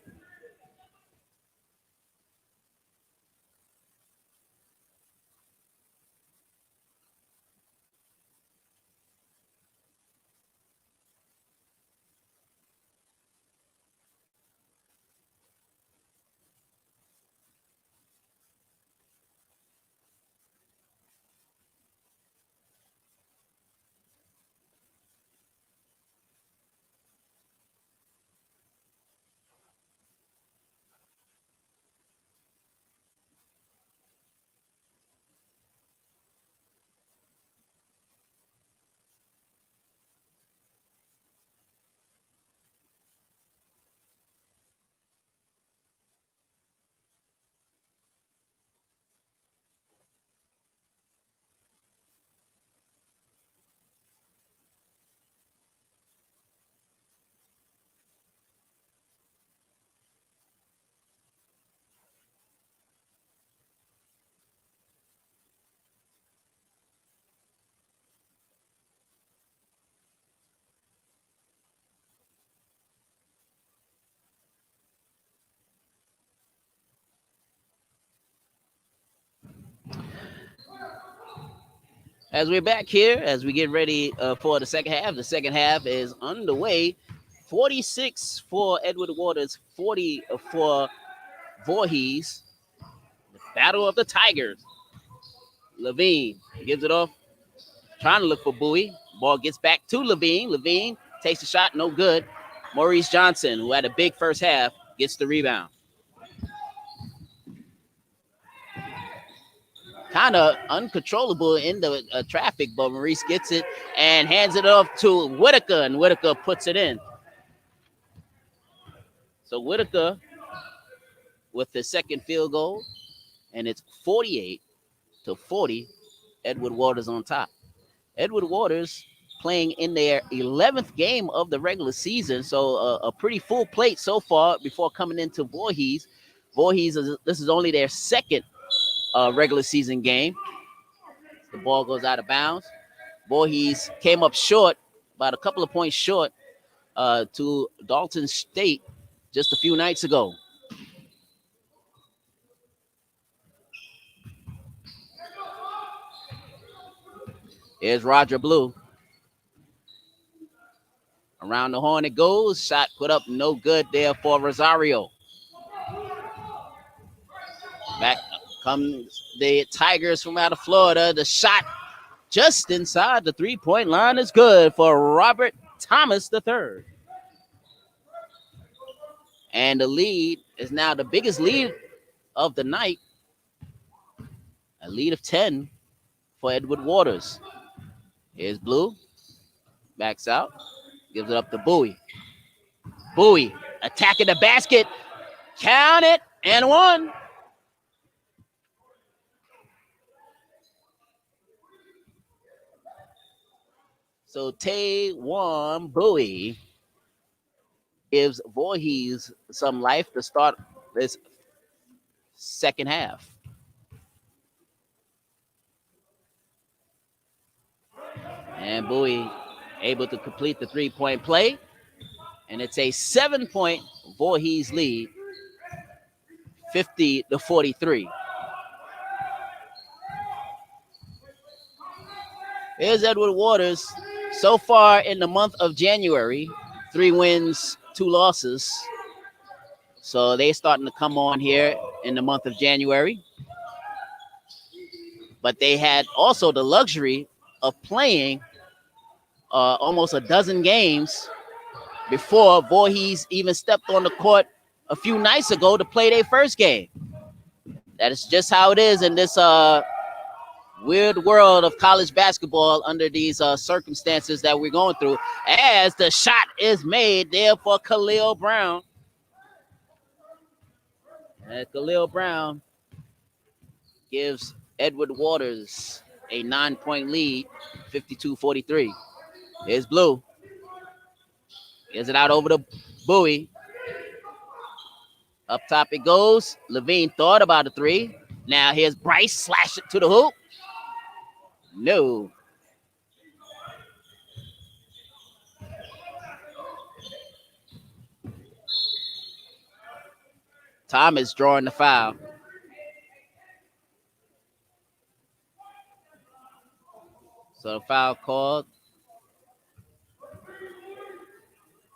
As we're back here, as we get ready for the second half is underway. 46 for Edward Waters, 40 for Voorhees. The battle of the Tigers. Levine gives it off, trying to look for Bowie. Ball gets back to Levine. Levine takes the shot, no good. Maurice Johnson, who had a big first half, gets the rebound. Kind of uncontrollable in the traffic, but Maurice gets it and hands it off to Whitaker, and Whitaker puts it in. So Whitaker with the second field goal, and it's 48-40. Edward Waters on top. Edward Waters playing in their 11th game of the regular season, so a pretty full plate so far before coming into Voorhees. Voorhees, this is only their second regular season game. The ball goes out of bounds. Voorhees came up short, about a couple of points short to Dalton State just a few nights ago. Here's Roger Blue. Around the horn it goes. Shot put up, no good there for Rosario. Back comes the Tigers from out of Florida. The shot just inside the three-point line is good for Robert Thomas III. And the lead is now the biggest lead of the night. A lead of 10 for Edward Waters. Here's Blue. Backs out. Gives it up to Bowie. Bowie attacking the basket. Count it and one. So Taewon Bowie gives Voorhees some life to start this second half. And Bowie able to complete the three-point play. And it's a 7-point Voorhees lead, 50-43. Here's Edward Waters. So far in the month of January, 3 wins, 2 losses. So they're starting to come on here in the month of January. But they had also the luxury of playing almost a dozen games before Voorhees even stepped on the court a few nights ago to play their first game. That is just how it is in this weird world of college basketball under these circumstances that we're going through. As the shot is made there for Khalil Brown. And Khalil Brown gives Edward Waters a 9-point lead, 52-43. Here's Blue. Gives it out over to Bowie. Up top it goes. Levine thought about a three. Now here's Bryce. Slash it to the hoop. No. Thomas drawing the foul. So the foul called.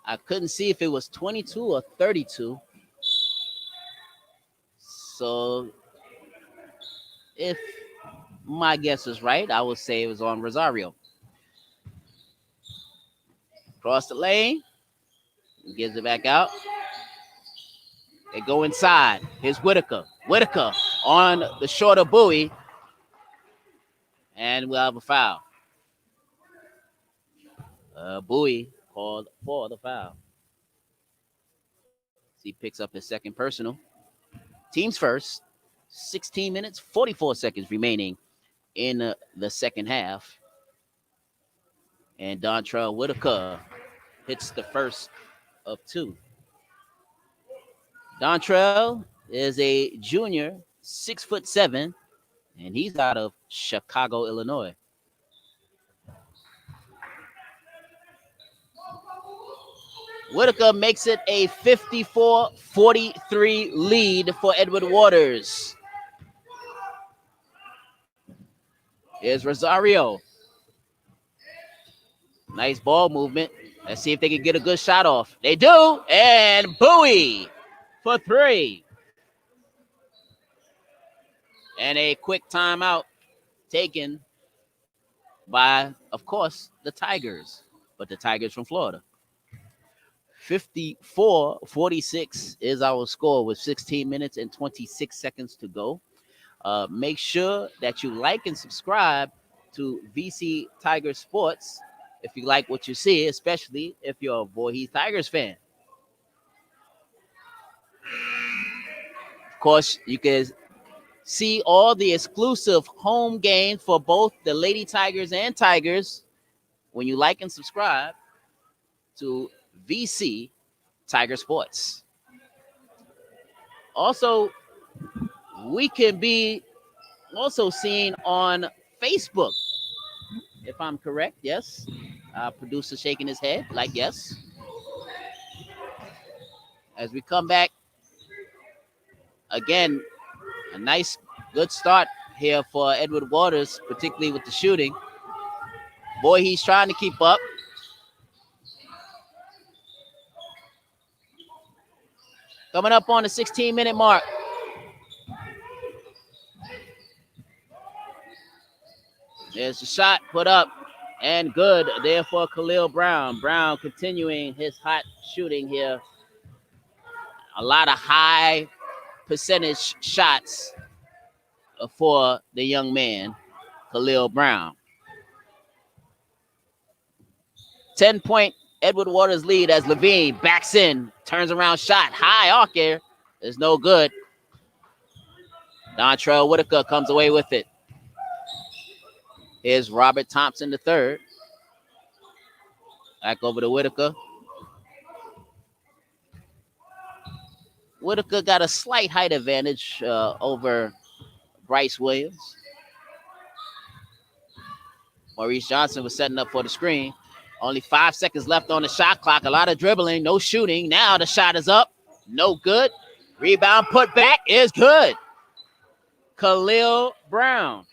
I couldn't see if it was 22 or 32. So if my guess is right, I would say it was on Rosario. Cross the lane. Gives it back out. They go inside. Here's Whitaker. Whitaker on the shorter Bowie. And we'll have a foul. Bowie called for the foul. He picks up his second personal. Teams first. 16 minutes, 44 seconds remaining in the second half. And Dontrell Whitaker hits the first of 2. Dontrell is a junior, 6'7", and he's out of Chicago, Illinois. Whitaker makes it a 54-43 lead for Edward Waters. Here's Rosario. Nice ball movement. Let's see if they can get a good shot off. They do, and Bowie for 3. And a quick timeout taken by, of course, the Tigers, but the Tigers from Florida. 54-46 is our score with 16 minutes and 26 seconds to go. Make sure that you like and subscribe to VC Tiger Sports if you like what you see, especially if you're a Voorhees Tigers fan. Of course, you can see all the exclusive home games for both the Lady Tigers and Tigers when you like and subscribe to VC Tiger Sports. Also, we can be also seen on Facebook, if I'm correct. Yes. Producer shaking his head like yes. As we come back, again, a nice, good start here for Edward Waters, particularly with the shooting. Boy, he's trying to keep up. Coming up on the 16-minute mark. There's a shot put up and good there for Khalil Brown. Brown continuing his hot shooting here. A lot of high percentage shots for the young man, Khalil Brown. 10-point Edward Waters lead as Levine backs in, turns around shot, high arc here. Is no good. Dontrell Whitaker comes away with it. Here's Robert Thompson the third. Back over to Whitaker. Whitaker got a slight height advantage over Bryce Williams. Maurice Johnson was setting up for the screen. Only 5 seconds left on the shot clock. A lot of dribbling, no shooting. Now the shot is up. No good. Rebound put back is good. Khalil Brown.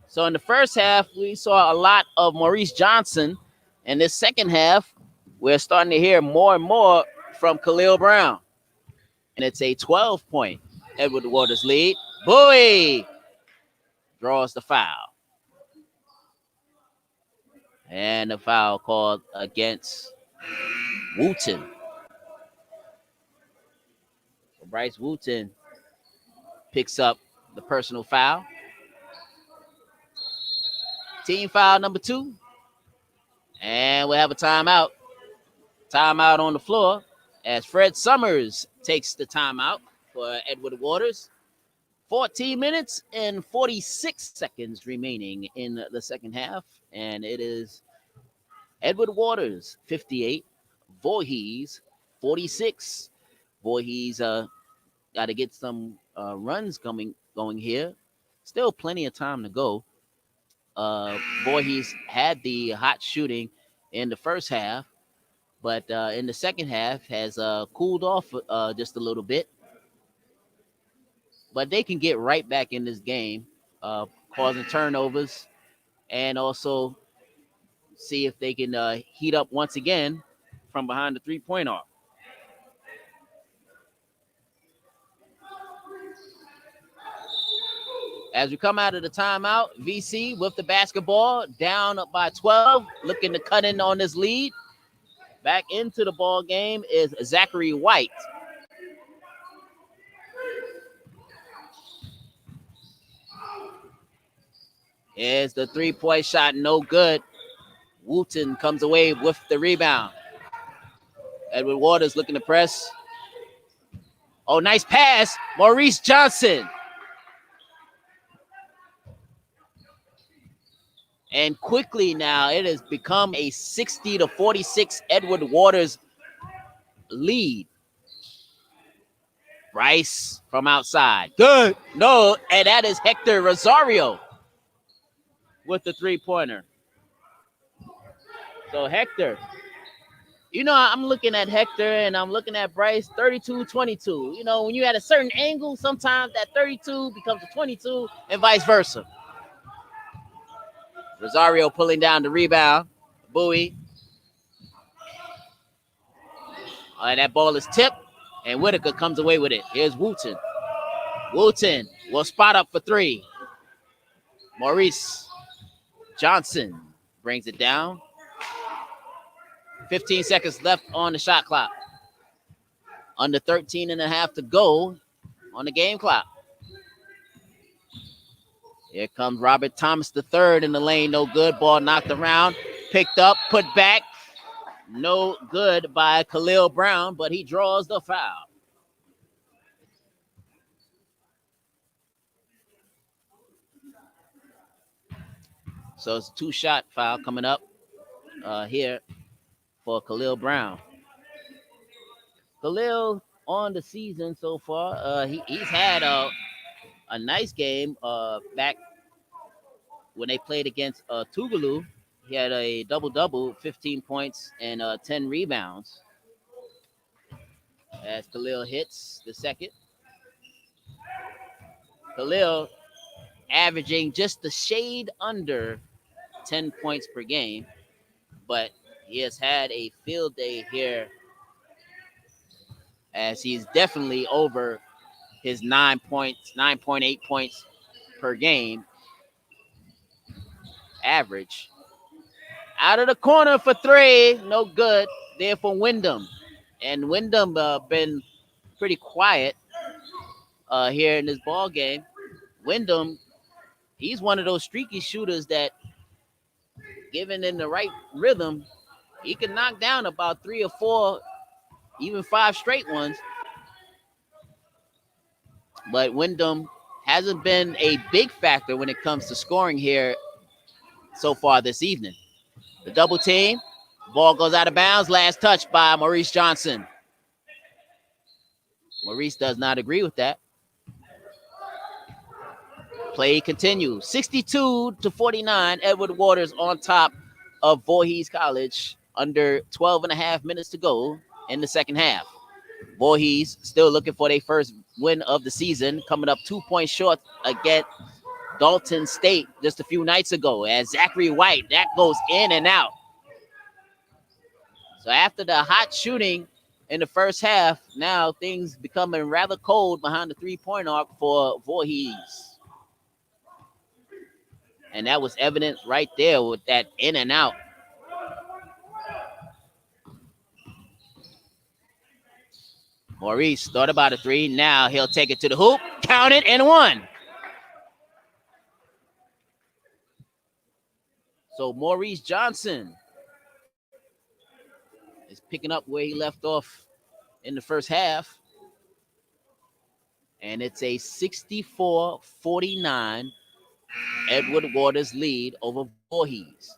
So in the first half, we saw a lot of Maurice Johnson. In this second half, we're starting to hear more and more from Khalil Brown. And it's a 12-point Edward Waters lead. Bowie draws the foul. And the foul called against Wooten. So Bryce Wooten picks up the personal foul. Team foul number 2. And we have a timeout. Timeout on the floor as Fred Summers takes the timeout for Edward Waters. 14 minutes and 46 seconds remaining in the second half. And it is Edward Waters, 58. Voorhees, 46. Voorhees got to get some runs going here. Still plenty of time to go. Voorhees had the hot shooting in the first half, but in the second half has cooled off just a little bit. But they can get right back in this game, causing turnovers, and also see if they can heat up once again from behind the three-point arc. As we come out of the timeout, VC with the basketball, down by 12, looking to cut in on this lead. Back into the ball game is Zachary White. Here's the three-point shot, no good. Wooten comes away with the rebound. Edward Waters looking to press. Oh, nice pass. Maurice Johnson. And quickly now, it has become a 60-46 Edward Waters lead. Bryce from outside. Good. No, and that is Hector Rosario with the three-pointer. So Hector, I'm looking at Hector and I'm looking at Bryce, 32-22. When you at a certain angle, sometimes that 32 becomes a 22 and vice versa. Rosario pulling down the rebound. Bowie. That ball is tipped, and Whitaker comes away with it. Here's Wooten. Wooten will spot up for three. Maurice Johnson brings it down. 15 seconds left on the shot clock. Under 13 and a half to go on the game clock. Here comes Robert Thomas III in the lane. No good. Ball knocked around. Picked up. Put back. No good by Khalil Brown, but he draws the foul. So it's a two-shot foul coming up here for Khalil Brown. Khalil on the season so far, he's had a nice game back when they played against Tougaloo. He had a double-double, 15 points and 10 rebounds. As Khalil hits the second. Khalil averaging just a shade under 10 points per game, but he has had a field day here as he's definitely over his 9.8 points per game average. Out of the corner for three, no good there for Wyndham. And Wyndham been pretty quiet here in this ball game. Wyndham, he's one of those streaky shooters that, given in the right rhythm, he can knock down about 3 or 4, even 5 straight ones. But Wyndham hasn't been a big factor when it comes to scoring here so far this evening. The double team, ball goes out of bounds. Last touch by Maurice Johnson. Maurice does not agree with that. Play continues. 62-49. Edward Waters on top of Voorhees College. Under 12 and a half minutes to go in the second half. Voorhees still looking for their first win of the season. Coming up 2 points short against Dalton State just a few nights ago. As Zachary White, that goes in and out. So after the hot shooting in the first half, now things becoming rather cold behind the three-point arc for Voorhees. And that was evident right there with that in and out. Maurice thought about a three. Now he'll take it to the hoop. Count it and one. So Maurice Johnson is picking up where he left off in the first half. And it's a 64-49 Edward Waters lead over Voorhees.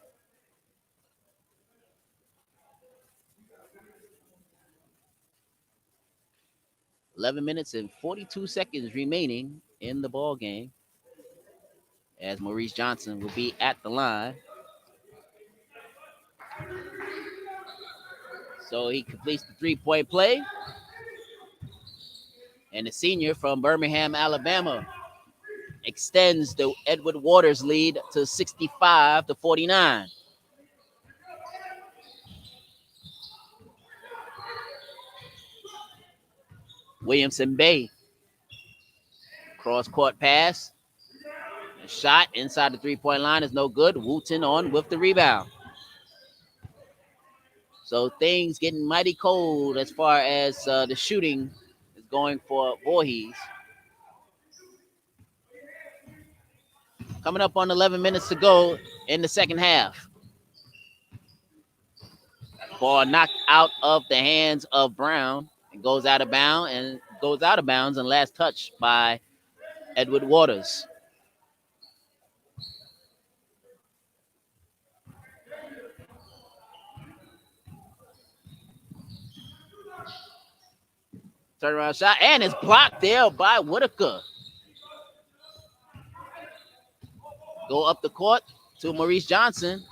$11 minutes and 42 seconds remaining in the ball game as Maurice Johnson will be at the line. So he completes the three-point play. And the senior from Birmingham, Alabama, extends the Edward Waters lead to 65-49. Williamson Bay. Cross-court pass. A shot inside the three-point line is no good. Wooten on with the rebound. So things getting mighty cold as far as the shooting is going for Voorhees. Coming up on 11 minutes to go in the second half. Ball knocked out of the hands of Brown and goes out of bounds and last touch by Edward Waters. Turnaround shot, and it's blocked there by Whitaker. Go up the court to Maurice Johnson.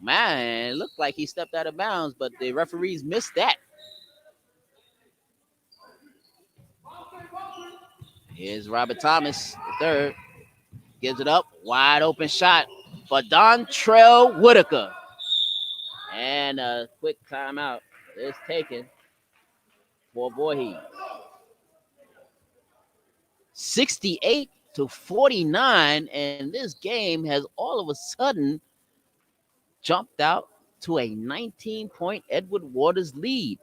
Man, it looked like he stepped out of bounds, but the referees missed that. Here's Robert Thomas, the third. Gives it up. Wide open shot for Dontrell Whitaker. And a quick timeout is taken for Voorhees. 68-49, and this game has all of a sudden jumped out to a 19-point Edward Waters lead.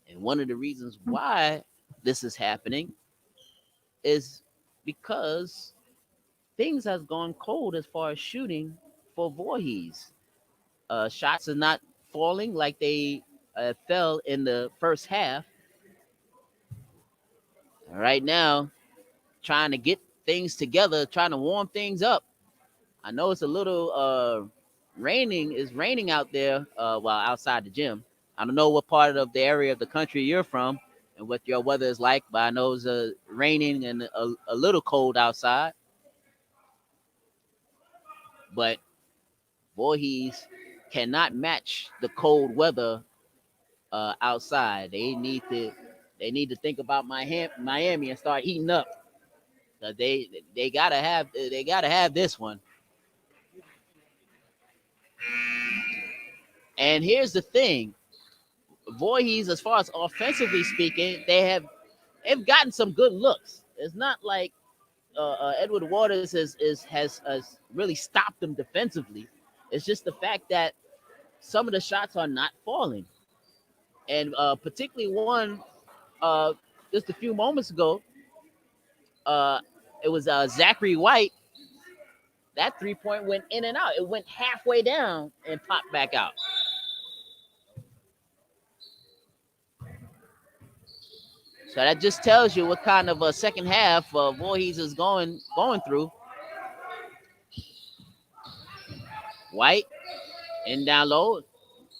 And one of the reasons why this is happening is because things has gone cold as far as shooting for Voorhees. Shots are not falling like they fell in the first half. Right now, trying to get things together, trying to warm things up. I know it's a little raining. It's raining out there, well, outside the gym. I don't know what part of the area of the country you're from and what your weather is like, but I know it's raining and a little cold outside. But Voorhees cannot match the cold weather outside. They need to think about Miami and start heating up. They gotta have this one. And here's the thing, Voorhees, as far as offensively speaking, they've gotten some good looks. It's not like Edward Waters has really stopped them defensively. It's just the fact that some of the shots are not falling, and particularly one uh, just a few moments ago, uh, it was Zachary White. That 3-point went in and out. It went halfway down and popped back out. So that just tells you what kind of a second half Voorhees is going through. White in down low,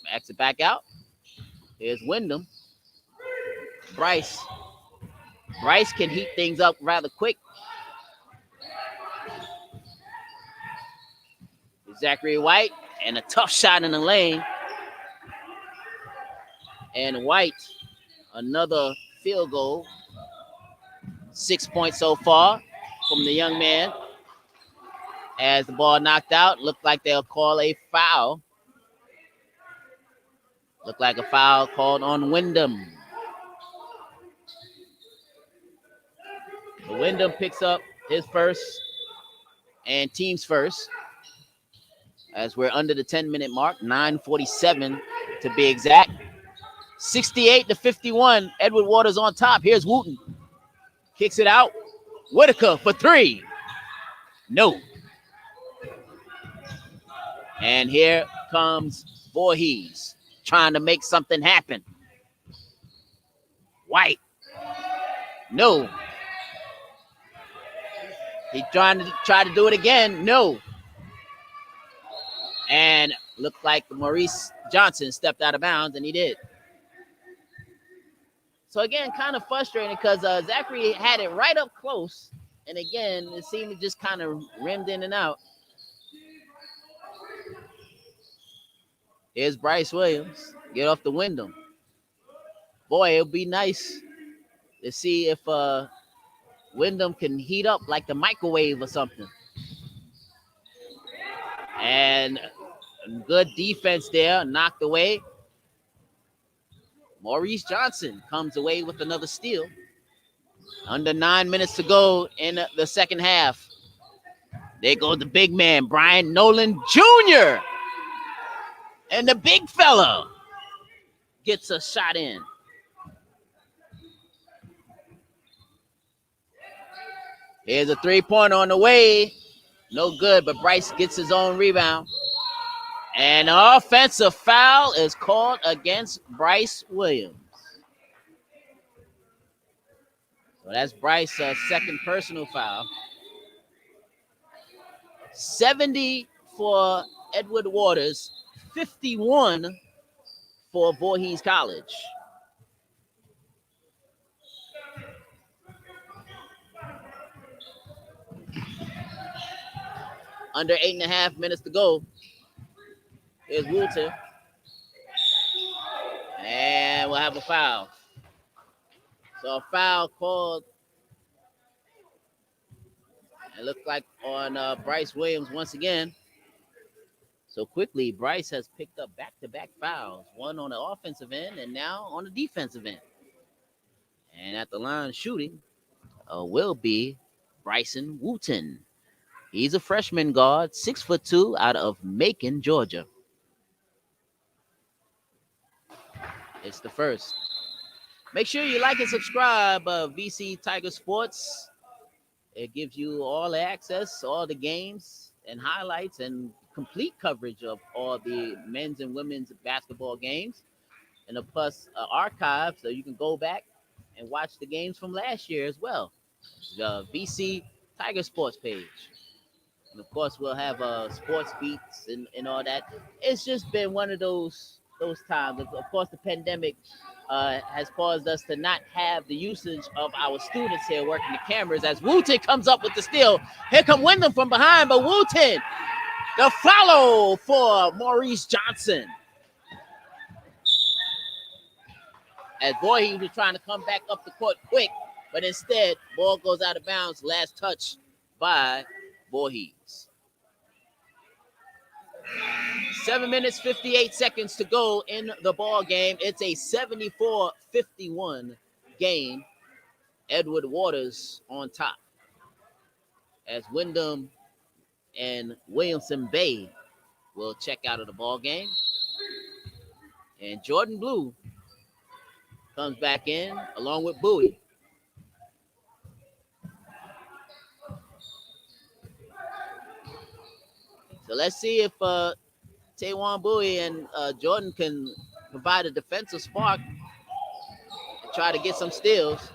backs it back out. Here's Wyndham. Bryce. Bryce can heat things up rather quick. Zachary White and a tough shot in the lane. And White, another field goal. 6 points so far from the young man. As the ball knocked out, looked like they'll call a foul. Looked like a foul called on Wyndham. So Wyndham picks up his first and team's first. As we're under the 10-minute mark, 9:47 to be exact. 68-51. Edward Waters on top. Here's Wooten. Kicks it out. Whitaker for three. No. And here comes Voorhees trying to make something happen. White. No. He try to do it again. No. And looked like Maurice Johnson stepped out of bounds, and he did. So again, kind of frustrating because Zachary had it right up close, and again, it seemed to just kind of rimmed in and out. Here's Bryce Williams. Get off the window. Boy, it'll be nice to see if Wyndham can heat up like the microwave or something. And good defense there, knocked away. Maurice Johnson comes away with another steal. Under 9 minutes to go in the second half. There goes the big man, Brian Nolan Jr. And the big fella gets a shot in. Here's a three-pointer on the way. No good, but Bryce gets his own rebound. And an offensive foul is called against Bryce Williams. So that's Bryce's second personal foul. 70 for Edward Waters, 51 for Voorhees College. Under 8.5 minutes to go. Here's Woolton. And we'll have a foul. So a foul called, it looked like on Bryce Williams once again. So quickly, Bryce has picked up back-to-back fouls, one on the offensive end and now on the defensive end. And at the line shooting will be Bryson Wooten. He's a freshman guard, 6'2", out of Macon, Georgia. It's the first. Make sure you like and subscribe, VC Tiger Sports. It gives you all the access, all the games and highlights and complete coverage of all the men's and women's basketball games. And a plus archive, so you can go back and watch the games from last year as well. The VC Tiger Sports page. And of course, we'll have sports beats and all that. It's just been one of those times. Of course, the pandemic has caused us to not have the usage of our students here working the cameras. As Wooten comes up with the steal, here come Wyndham from behind, but Wooten, the follow for Maurice Johnson. As Voorhees was trying to come back up the court quick, but instead, ball goes out of bounds. Last touch by Voorhees. 7 minutes, 58 seconds to go in the ball game. It's a 74-51 game. Edward Waters on top. As Wyndham and Williamson Bay will check out of the ball game. And Jordan Blue comes back in along with Bowie. So let's see if Taewon Bowie and Jordan can provide a defensive spark and try to get some steals.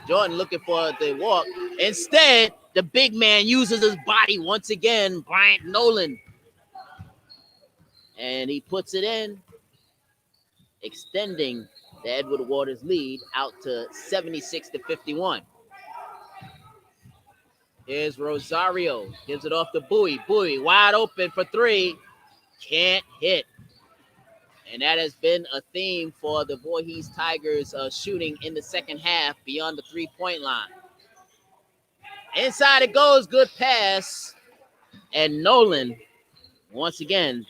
Jordan looking for the walk. Instead, the big man uses his body once again, Bryant Nolan. And he puts it in, extending the Edward Waters lead out to 76-51. Here's Rosario. Gives it off to Bowie. Bowie wide open for three. Can't hit. And that has been a theme for the Voorhees Tigers shooting in the second half beyond the three-point line. Inside it goes. Good pass. And Nolan, once again,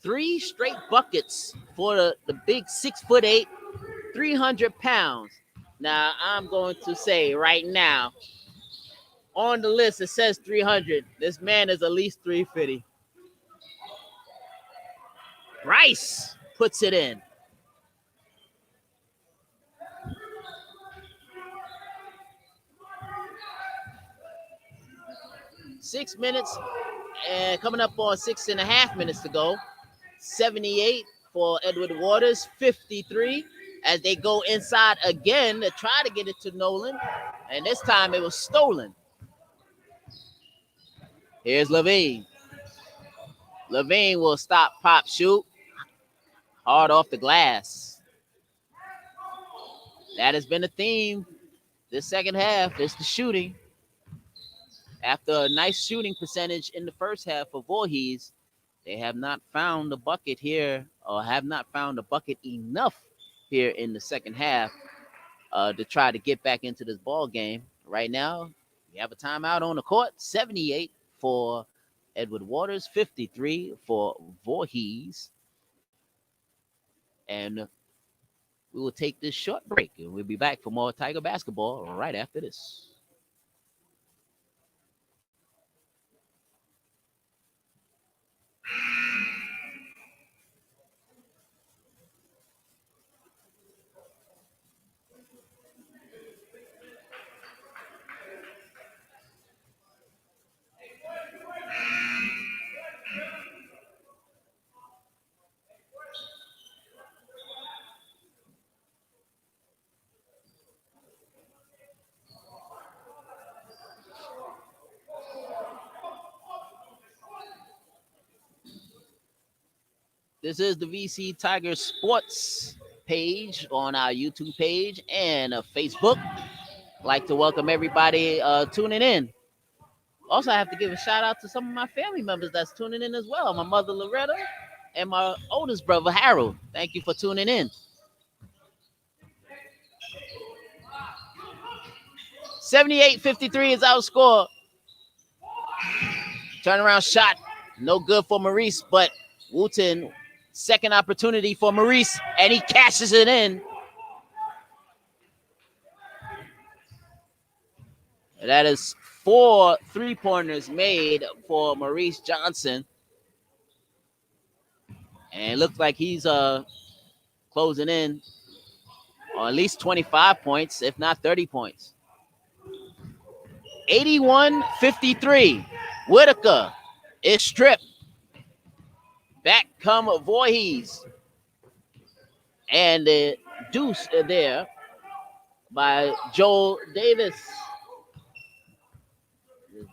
3 straight buckets for the big 6'8", 300 pounds. Now, I'm going to say right now, on the list, it says 300. This man is at least 350. Rice puts it in. Six minutes and coming up on 6.5 minutes to go. 78 for Edward Waters, 53 as they go inside again to try to get it to Nolan. And this time it was stolen. Here's Levine. Levine will stop, pop, shoot. Hard off the glass. That has been a theme this second half. It's the shooting. After a nice shooting percentage in the first half for Voorhees, they have not found the bucket here, or have not found the bucket enough here in the second half to try to get back into this ball game. Right now, we have a timeout on the court. 78 for Edward Waters, 53 for Voorhees. And we will take this short break, and we'll be back for more Tiger basketball right after this. This is the VC Tiger Sports page on our YouTube page and Facebook. I'd like to welcome everybody tuning in. Also, I have to give a shout out to some of my family members that's tuning in as well. My mother, Loretta, and my oldest brother, Harold. Thank you for tuning in. 78-53 is our score. Turnaround shot No good for Maurice, but Wooten, second opportunity for Maurice, and he cashes it in. That is 4 3-pointers made for Maurice Johnson. And it looks like he's closing in on at least 25 points, if not 30 points. 81-53. Whitaker is stripped. Back come Voorhees. And the deuce there by Joel Davis.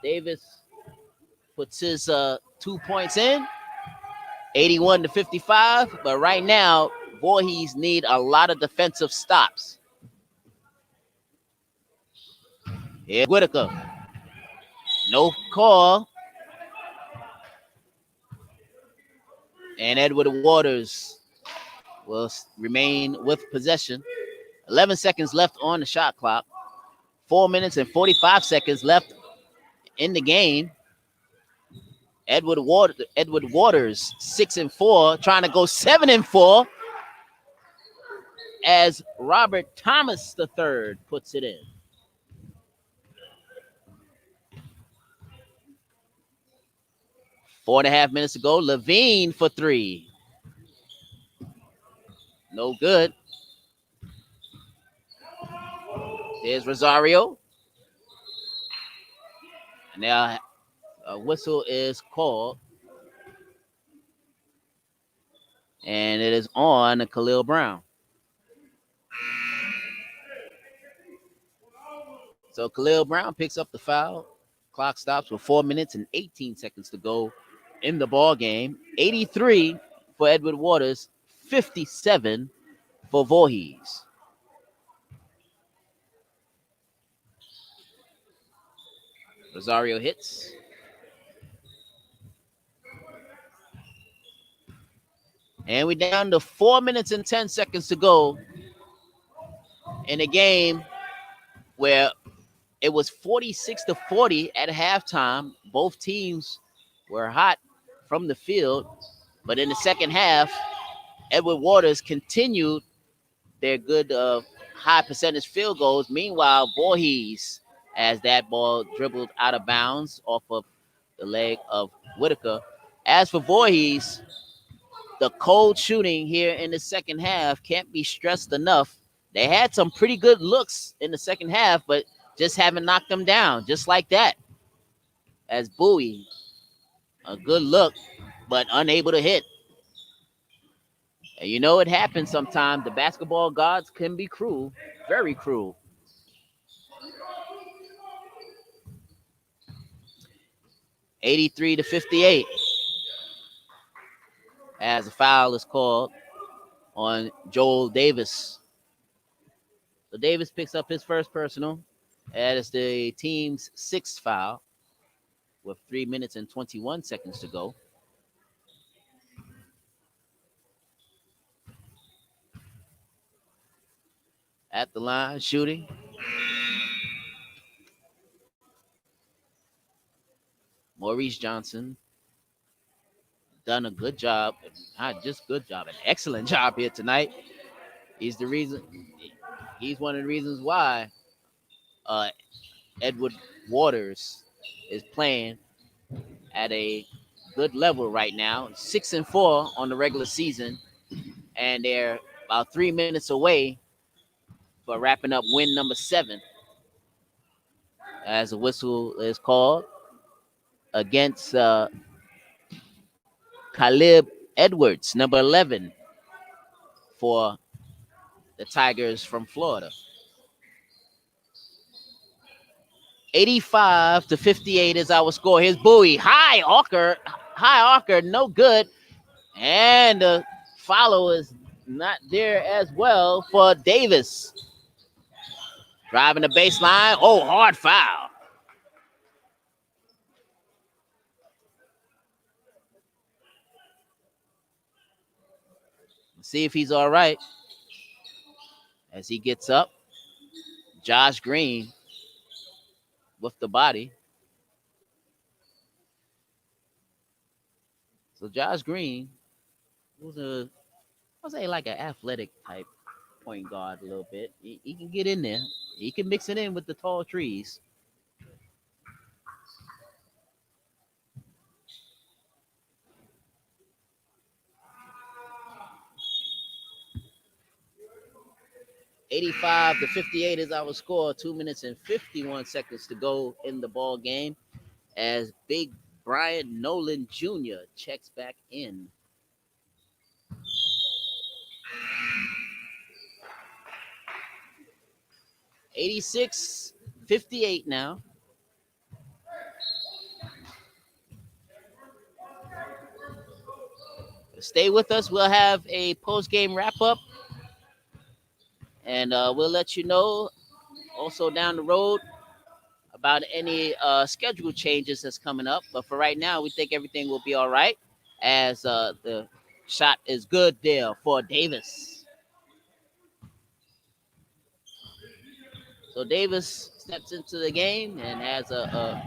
Davis puts his 2 points in, 81-55. But right now, Voorhees need a lot of defensive stops. Here's Whitaker. No call. And Edward Waters will remain with possession. 11 seconds left on the shot clock. 4 minutes and 45 seconds left in the game. Edward Waters, 6-4, trying to go 7-4 as Robert Thomas III puts it in. Four and a half minutes to go. Levine for three. No good. There's Rosario. And now a whistle is called. And it is on Khalil Brown. So Khalil Brown picks up the foul. Clock stops with 4 minutes and 18 seconds to go in the ball game. 83 for Edward Waters, 57 for Voorhees. Rosario hits. And we're down to 4 minutes and 10 seconds to go in a game where it was 46-40 at halftime. Both teams were hot from the field. But in the second half, Edward Waters continued their good high percentage field goals. Meanwhile, Voorhees, as that ball dribbled out of bounds off of the leg of Whitaker. As for Voorhees, the cold shooting here in the second half can't be stressed enough. They had some pretty good looks in the second half, but just haven't knocked them down, just like that. As Bowie, a good look, but unable to hit. And you know it happens sometimes. The basketball gods can be cruel, very cruel. 83-58. As a foul is called on Joel Davis. So Davis picks up his first personal. That is the team's sixth foul with 3 minutes and 21 seconds to go. At the line, shooting. Maurice Johnson done a good job, not just good job, an excellent job here tonight. He's one of the reasons why Edward Waters is playing at a good level right now. 6-4 on the regular season, and they're about 3 minutes away for wrapping up win number 7. As a whistle is called against Caleb Edwards, number 11, for the Tigers from Florida. 85-58 is our score. Here's Bowie. High archer, no good. And the follow is not there as well for Davis. Driving the baseline. Oh, hard foul. Let's see if he's all right. As he gets up, Josh Green with the body. So Josh Green, who's I'll say like an athletic type point guard a little bit. He can get in there. He can mix it in with the tall trees. 85-58 is our score. 2 minutes and 51 seconds to go in the ball game as Big Brian Nolan Jr. checks back in. 86-58 now. Stay with us. We'll have a post game wrap up, and we'll let you know also down the road about any schedule changes that's coming up. But for right now, we think everything will be all right as the shot is good there for Davis. So Davis steps into the game and has a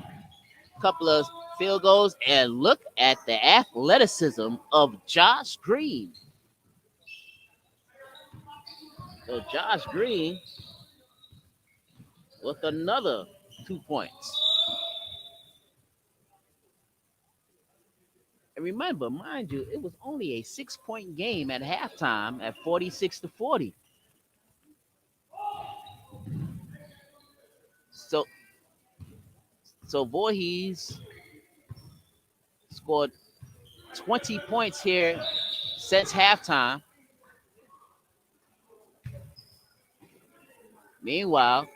couple of field goals. And look at the athleticism of Josh Green. So Josh Green with another 2 points. And remember, mind you, it was only a 6-point game at halftime at 46-40. So Voorhees scored 20 points here since halftime. Meanwhile,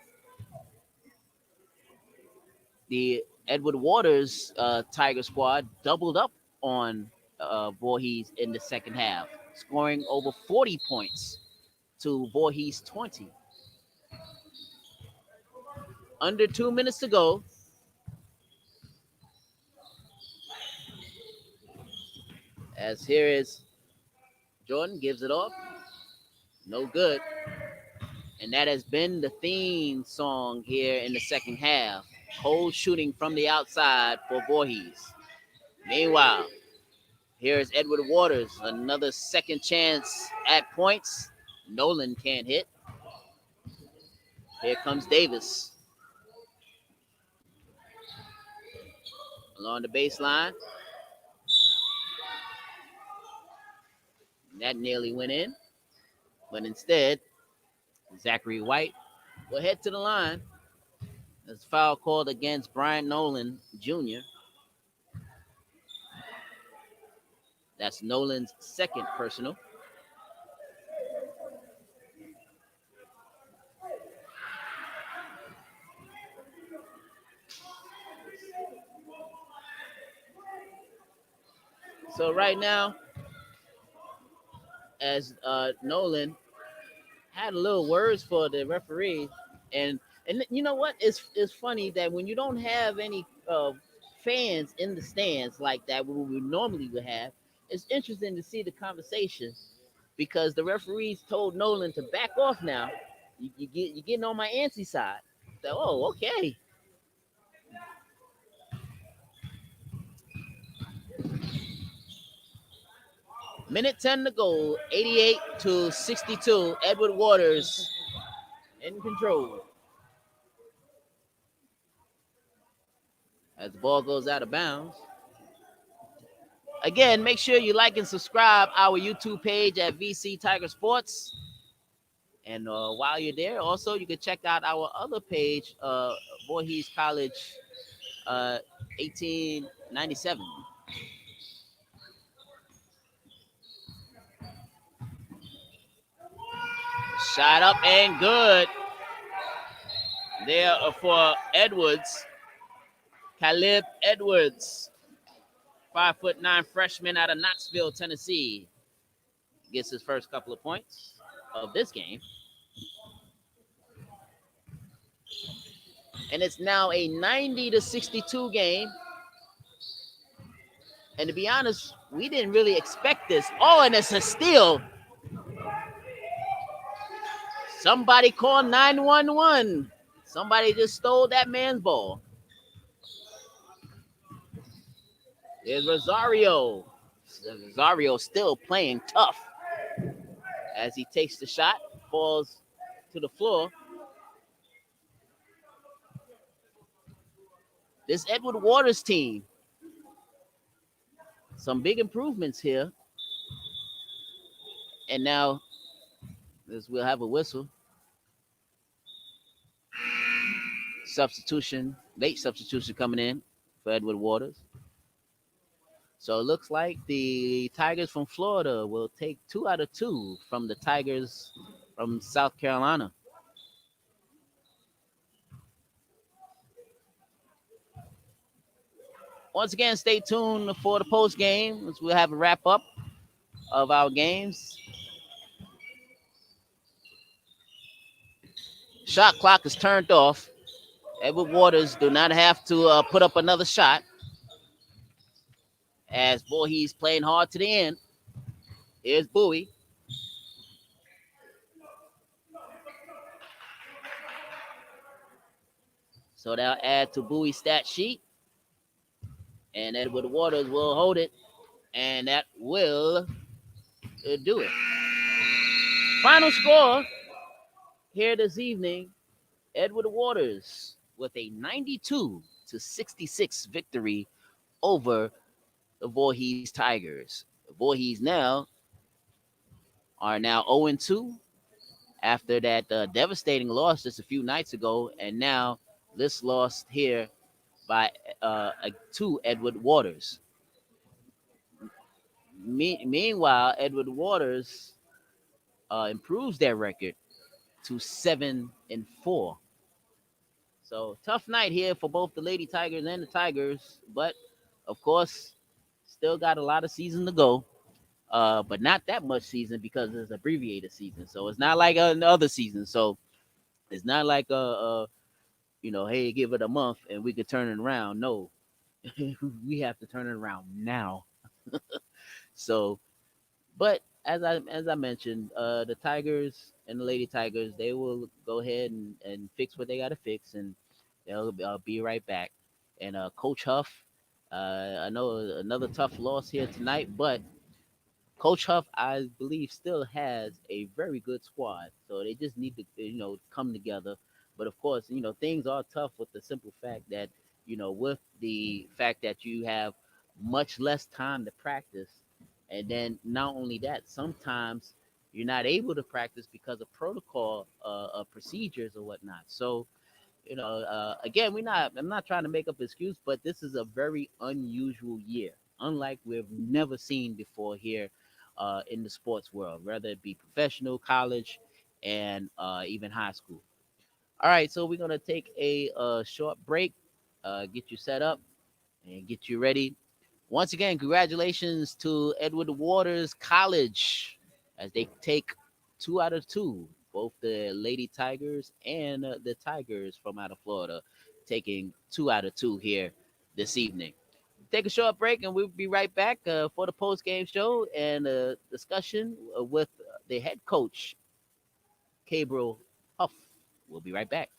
the Edward Waters Tiger squad doubled up on Voorhees in the second half, scoring over 40 points to Voorhees 20. Under 2 minutes to go. As here is Jordan gives it off. No good. And that has been the theme song here in the second half. Cold shooting from the outside for Voorhees. Meanwhile, here's Edward Waters, another second chance at points. Nolan can't hit. Here comes Davis. Along the baseline. That nearly went in. But instead, Zachary White will head to the line. There's a foul called against Brian Nolan Jr. That's Nolan's second personal. So right now, as Nolan had a little words for the referee, and you know what? It's funny that when you don't have any fans in the stands like that, what we normally would have, it's interesting to see the conversation because the referees told Nolan to back off now. You're getting on my antsy side. So, oh, okay. Minute 10 to go, 88-62. Edward Waters in control. As the ball goes out of bounds. Again, make sure you like and subscribe our YouTube page at VC Tiger Sports. And while you're there, also you can check out our other page, Voorhees College 1897. Shot up and good. There for Edwards. Caleb Edwards, 5'9" freshman out of Knoxville, Tennessee, gets his first couple of points of this game. And it's now a 90-62 game. And to be honest, we didn't really expect this. Oh, and it's a steal. Somebody call 911. Somebody just stole that man's ball. There's Rosario Zario still playing tough as he takes the shot, falls to the floor. This Edward Waters team, some big improvements here. And now, as we'll have a whistle, substitution, late substitution coming in for Edward Waters. So it looks like the Tigers from Florida will take 2 out of 2 from the Tigers from South Carolina. Once again, stay tuned for the post game. We'll have a wrap up of our games. Shot clock is turned off. Edward Waters do not have to put up another shot as Voorhees playing hard to the end. Here's Bowie. So they'll add to Bowie's stat sheet. And Edward Waters will hold it. And that will do it. Final score here this evening, Edward Waters with a 92-66 victory over the Voorhees Tigers. The Voorhees are now 0-2 after that devastating loss just a few nights ago, and now this loss here by to Edward Waters. Meanwhile, Edward Waters improves their record to 7-4. So tough night here for both the Lady Tigers and the Tigers, but of course, still got a lot of season to go. But not that much season because it's abbreviated season. So it's not like another season. So it's not like hey, give it a month and we could turn it around. No, we have to turn it around now. So, but as I mentioned, the Tigers and the Lady Tigers, they will go ahead and fix what they got to fix, and they'll be right back. And Coach Huff, I know another tough loss here tonight, but Coach Huff, I believe, still has a very good squad. So they just need to, come together. But of course, things are tough with the simple fact that, with the fact that you have much less time to practice. And then not only that, sometimes you're not able to practice because of protocol procedures or whatnot. So, again, I'm not trying to make up an excuse, but this is a very unusual year, unlike we've never seen before here in the sports world, whether it be professional, college, and even high school. All right, so we're gonna take a short break, get you set up, and get you ready. Once again, congratulations to Edward Waters College as they take 2 out of 2, both the Lady Tigers and the Tigers from out of Florida, taking 2 out of 2 here this evening. Take a short break, and we'll be right back for the post game show and a discussion with the head coach, Gabriel Huff. We'll be right back.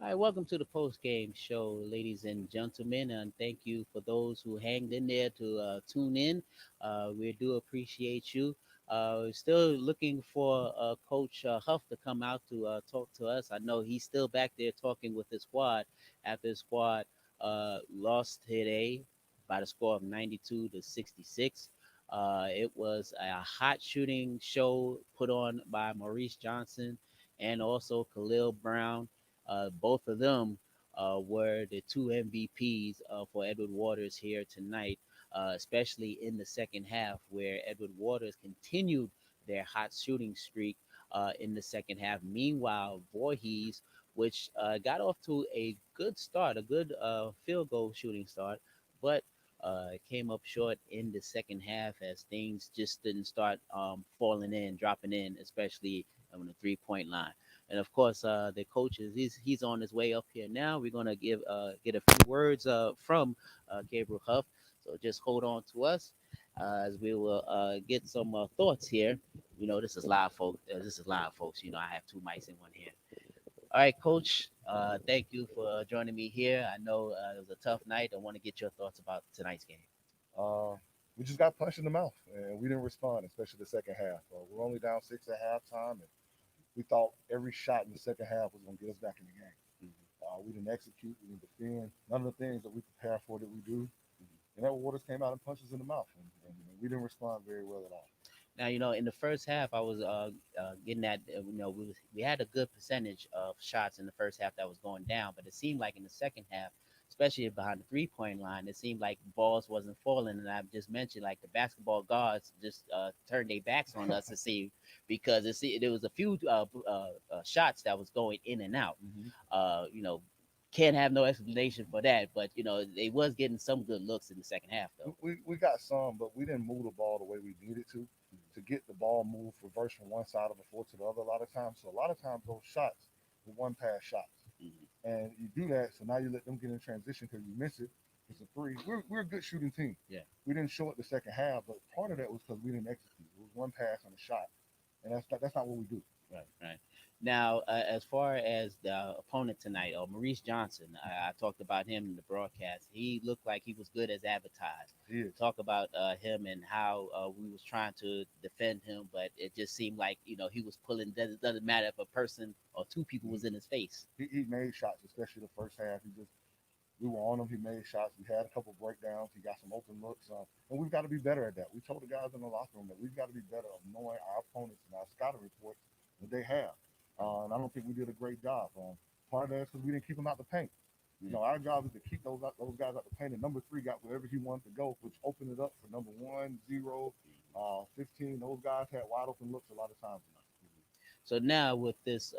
Hi, welcome to the post game show, ladies and gentlemen, and thank you for those who hanged in there to tune in. We do appreciate you. We're still looking for Coach Huff to come out to talk to us. I know he's still back there talking with his squad after his squad lost today by the score of 92-66. It was a hot shooting show put on by Maurice Johnson and also Khalil Brown. Both of them were the two MVPs for Edward Waters here tonight, especially in the second half, where Edward Waters continued their hot shooting streak in the second half. Meanwhile, Voorhees, which got off to a good start, a good field goal shooting start, but came up short in the second half as things just didn't start falling in, dropping in, especially on the 3 point line. And of course, the coaches, he's on his way up here now. We're gonna get a few words from Gabriel Huff. So just hold on to us as we will get some thoughts here. You know, this is live, folks. This is live, folks. You know, I have two mics in one here. All right, Coach. Thank you for joining me here. I know it was a tough night. I want to get your thoughts about tonight's game. Uh, we just got punched in the mouth, and we didn't respond, especially the second half. We're only down six at halftime, and we thought every shot in the second half was going to get us back in the game. Mhm. We didn't execute, we didn't defend. None of the things that we prepared for that we do. Mhm. And that Waters came out and punched us in the mouth, and we didn't respond very well at all. Now, you know, in the first half, I was getting at, we had a good percentage of shots in the first half that was going down, but it seemed like in the second half, especially behind the 3 point line, it seemed like balls wasn't falling. And I've just mentioned like the basketball guards just turned their backs on us to see because there was a few shots that was going in and out. Mm-hmm. You know, can't have no explanation for that, but you know, they was getting some good looks in the second half though. We got some, but we didn't move the ball the way we needed to get the ball moved reverse from one side of the floor to the other a lot of times. So a lot of times those shots were one pass shots. Mhm. And you do that, so now you let them get in transition because you miss it. It's a three. We're a good shooting team. Yeah. We didn't show it the second half, but part of that was because we didn't execute. It was one pass and a shot, and that's not what we do. Right, right. Now, as far as the opponent tonight, Maurice Johnson, I talked about him in the broadcast. He looked like he was good as advertised. He is. Talk about him and how we was trying to defend him, but it just seemed like he was pulling. Doesn't matter if a person or two people was in his face. He made shots, especially the first half. We were on him. He made shots. We had a couple breakdowns. He got some open looks, and we've got to be better at that. We told the guys in the locker room that we've got to be better of knowing our opponents and our scouting reports that they have. And I don't think we did a great job. Part of that is because we didn't keep them out the paint. You know, our job is to keep those guys out the paint. And number three got wherever he wanted to go, which opened it up for number 1, 0, 15. Those guys had wide open looks a lot of times tonight. So now with this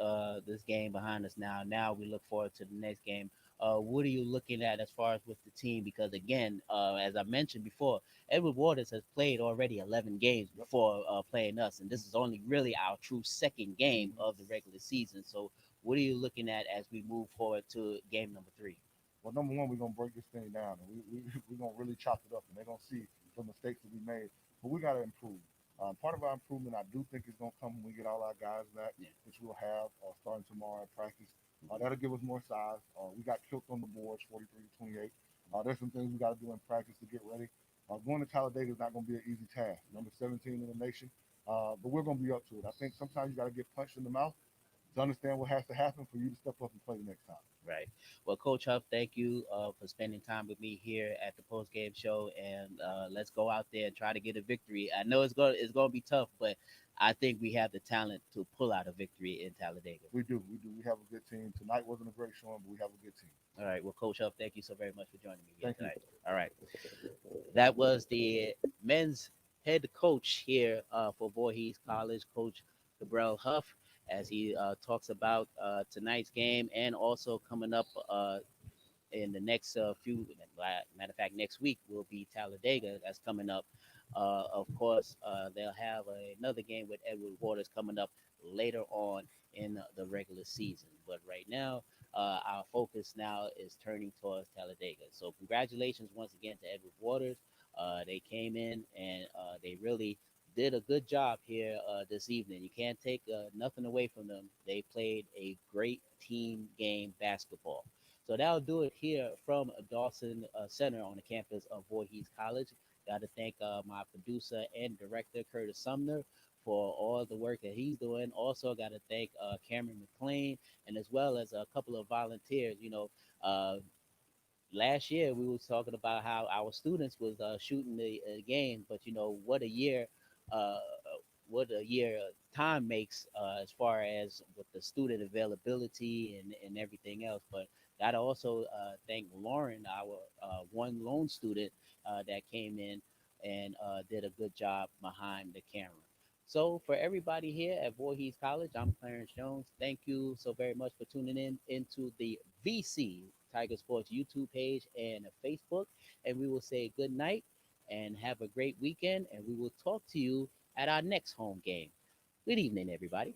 game behind us now we look forward to the next game. What are you looking at as far as with the team? Because again, as I mentioned before, Edward Waters has played already 11 games Yep. before playing us, and this is only really our true second game of the regular season. So what are you looking at as we move forward to game number 3? Well, number one, we're gonna break this thing down, and we're gonna really chop it up, and they're gonna see the mistakes that we made. But we gotta improve. Part of our improvement, I do think, is gonna come when we get all our guys back, Yeah. which we'll have starting tomorrow at practice. That'll give us more size. We got killed on the boards, 43-28. There's some things we got to do in practice to get ready. Going to Talladega is not going to be an easy task. Number 17 in the nation, but we're going to be up to it. I think sometimes you got to get punched in the mouth to understand what has to happen for you to step up and play the next time. Right. Well, Coach Huff, thank you for spending time with me here at the post game show, and let's go out there and try to get a victory. I know it's going to be tough, but I think we have the talent to pull out a victory in Talladega. We do. We do. We have a good team. Tonight wasn't a great showing, but we have a good team. All right. Well, Coach Huff, thank you so very much for joining me here Thank you. tonight. All right. That was the men's head coach here for Voorhees College, Coach Gabriel Huff, as he talks about tonight's game and also coming up in the next matter of fact, next week will be Talladega. That's coming up. Of course, they'll have another game with Edward Waters coming up later on in the regular season. But right now, our focus now is turning towards Talladega. So congratulations once again to Edward Waters. They came in and they really did a good job here this evening. You can't take nothing away from them. They played a great team game basketball. So that'll do it here from Dawson Center on the campus of Voorhees College. Got to thank my producer and director, Curtis Sumner, for all the work that he's doing. Also, got to thank Cameron McLean and as well as a couple of volunteers. Uh, last year we was talking about how our students was shooting the game, but what a year, uh, time makes as far as with the student availability and everything else. But gotta also thank Lauren, our one lone student that came in and did a good job behind the camera. So for everybody here at Voorhees College, I'm Clarence Jones. Thank you so very much for tuning in into the VC Tiger Sports YouTube page and Facebook. And we will say good night and have a great weekend. And we will talk to you at our next home game. Good evening, everybody.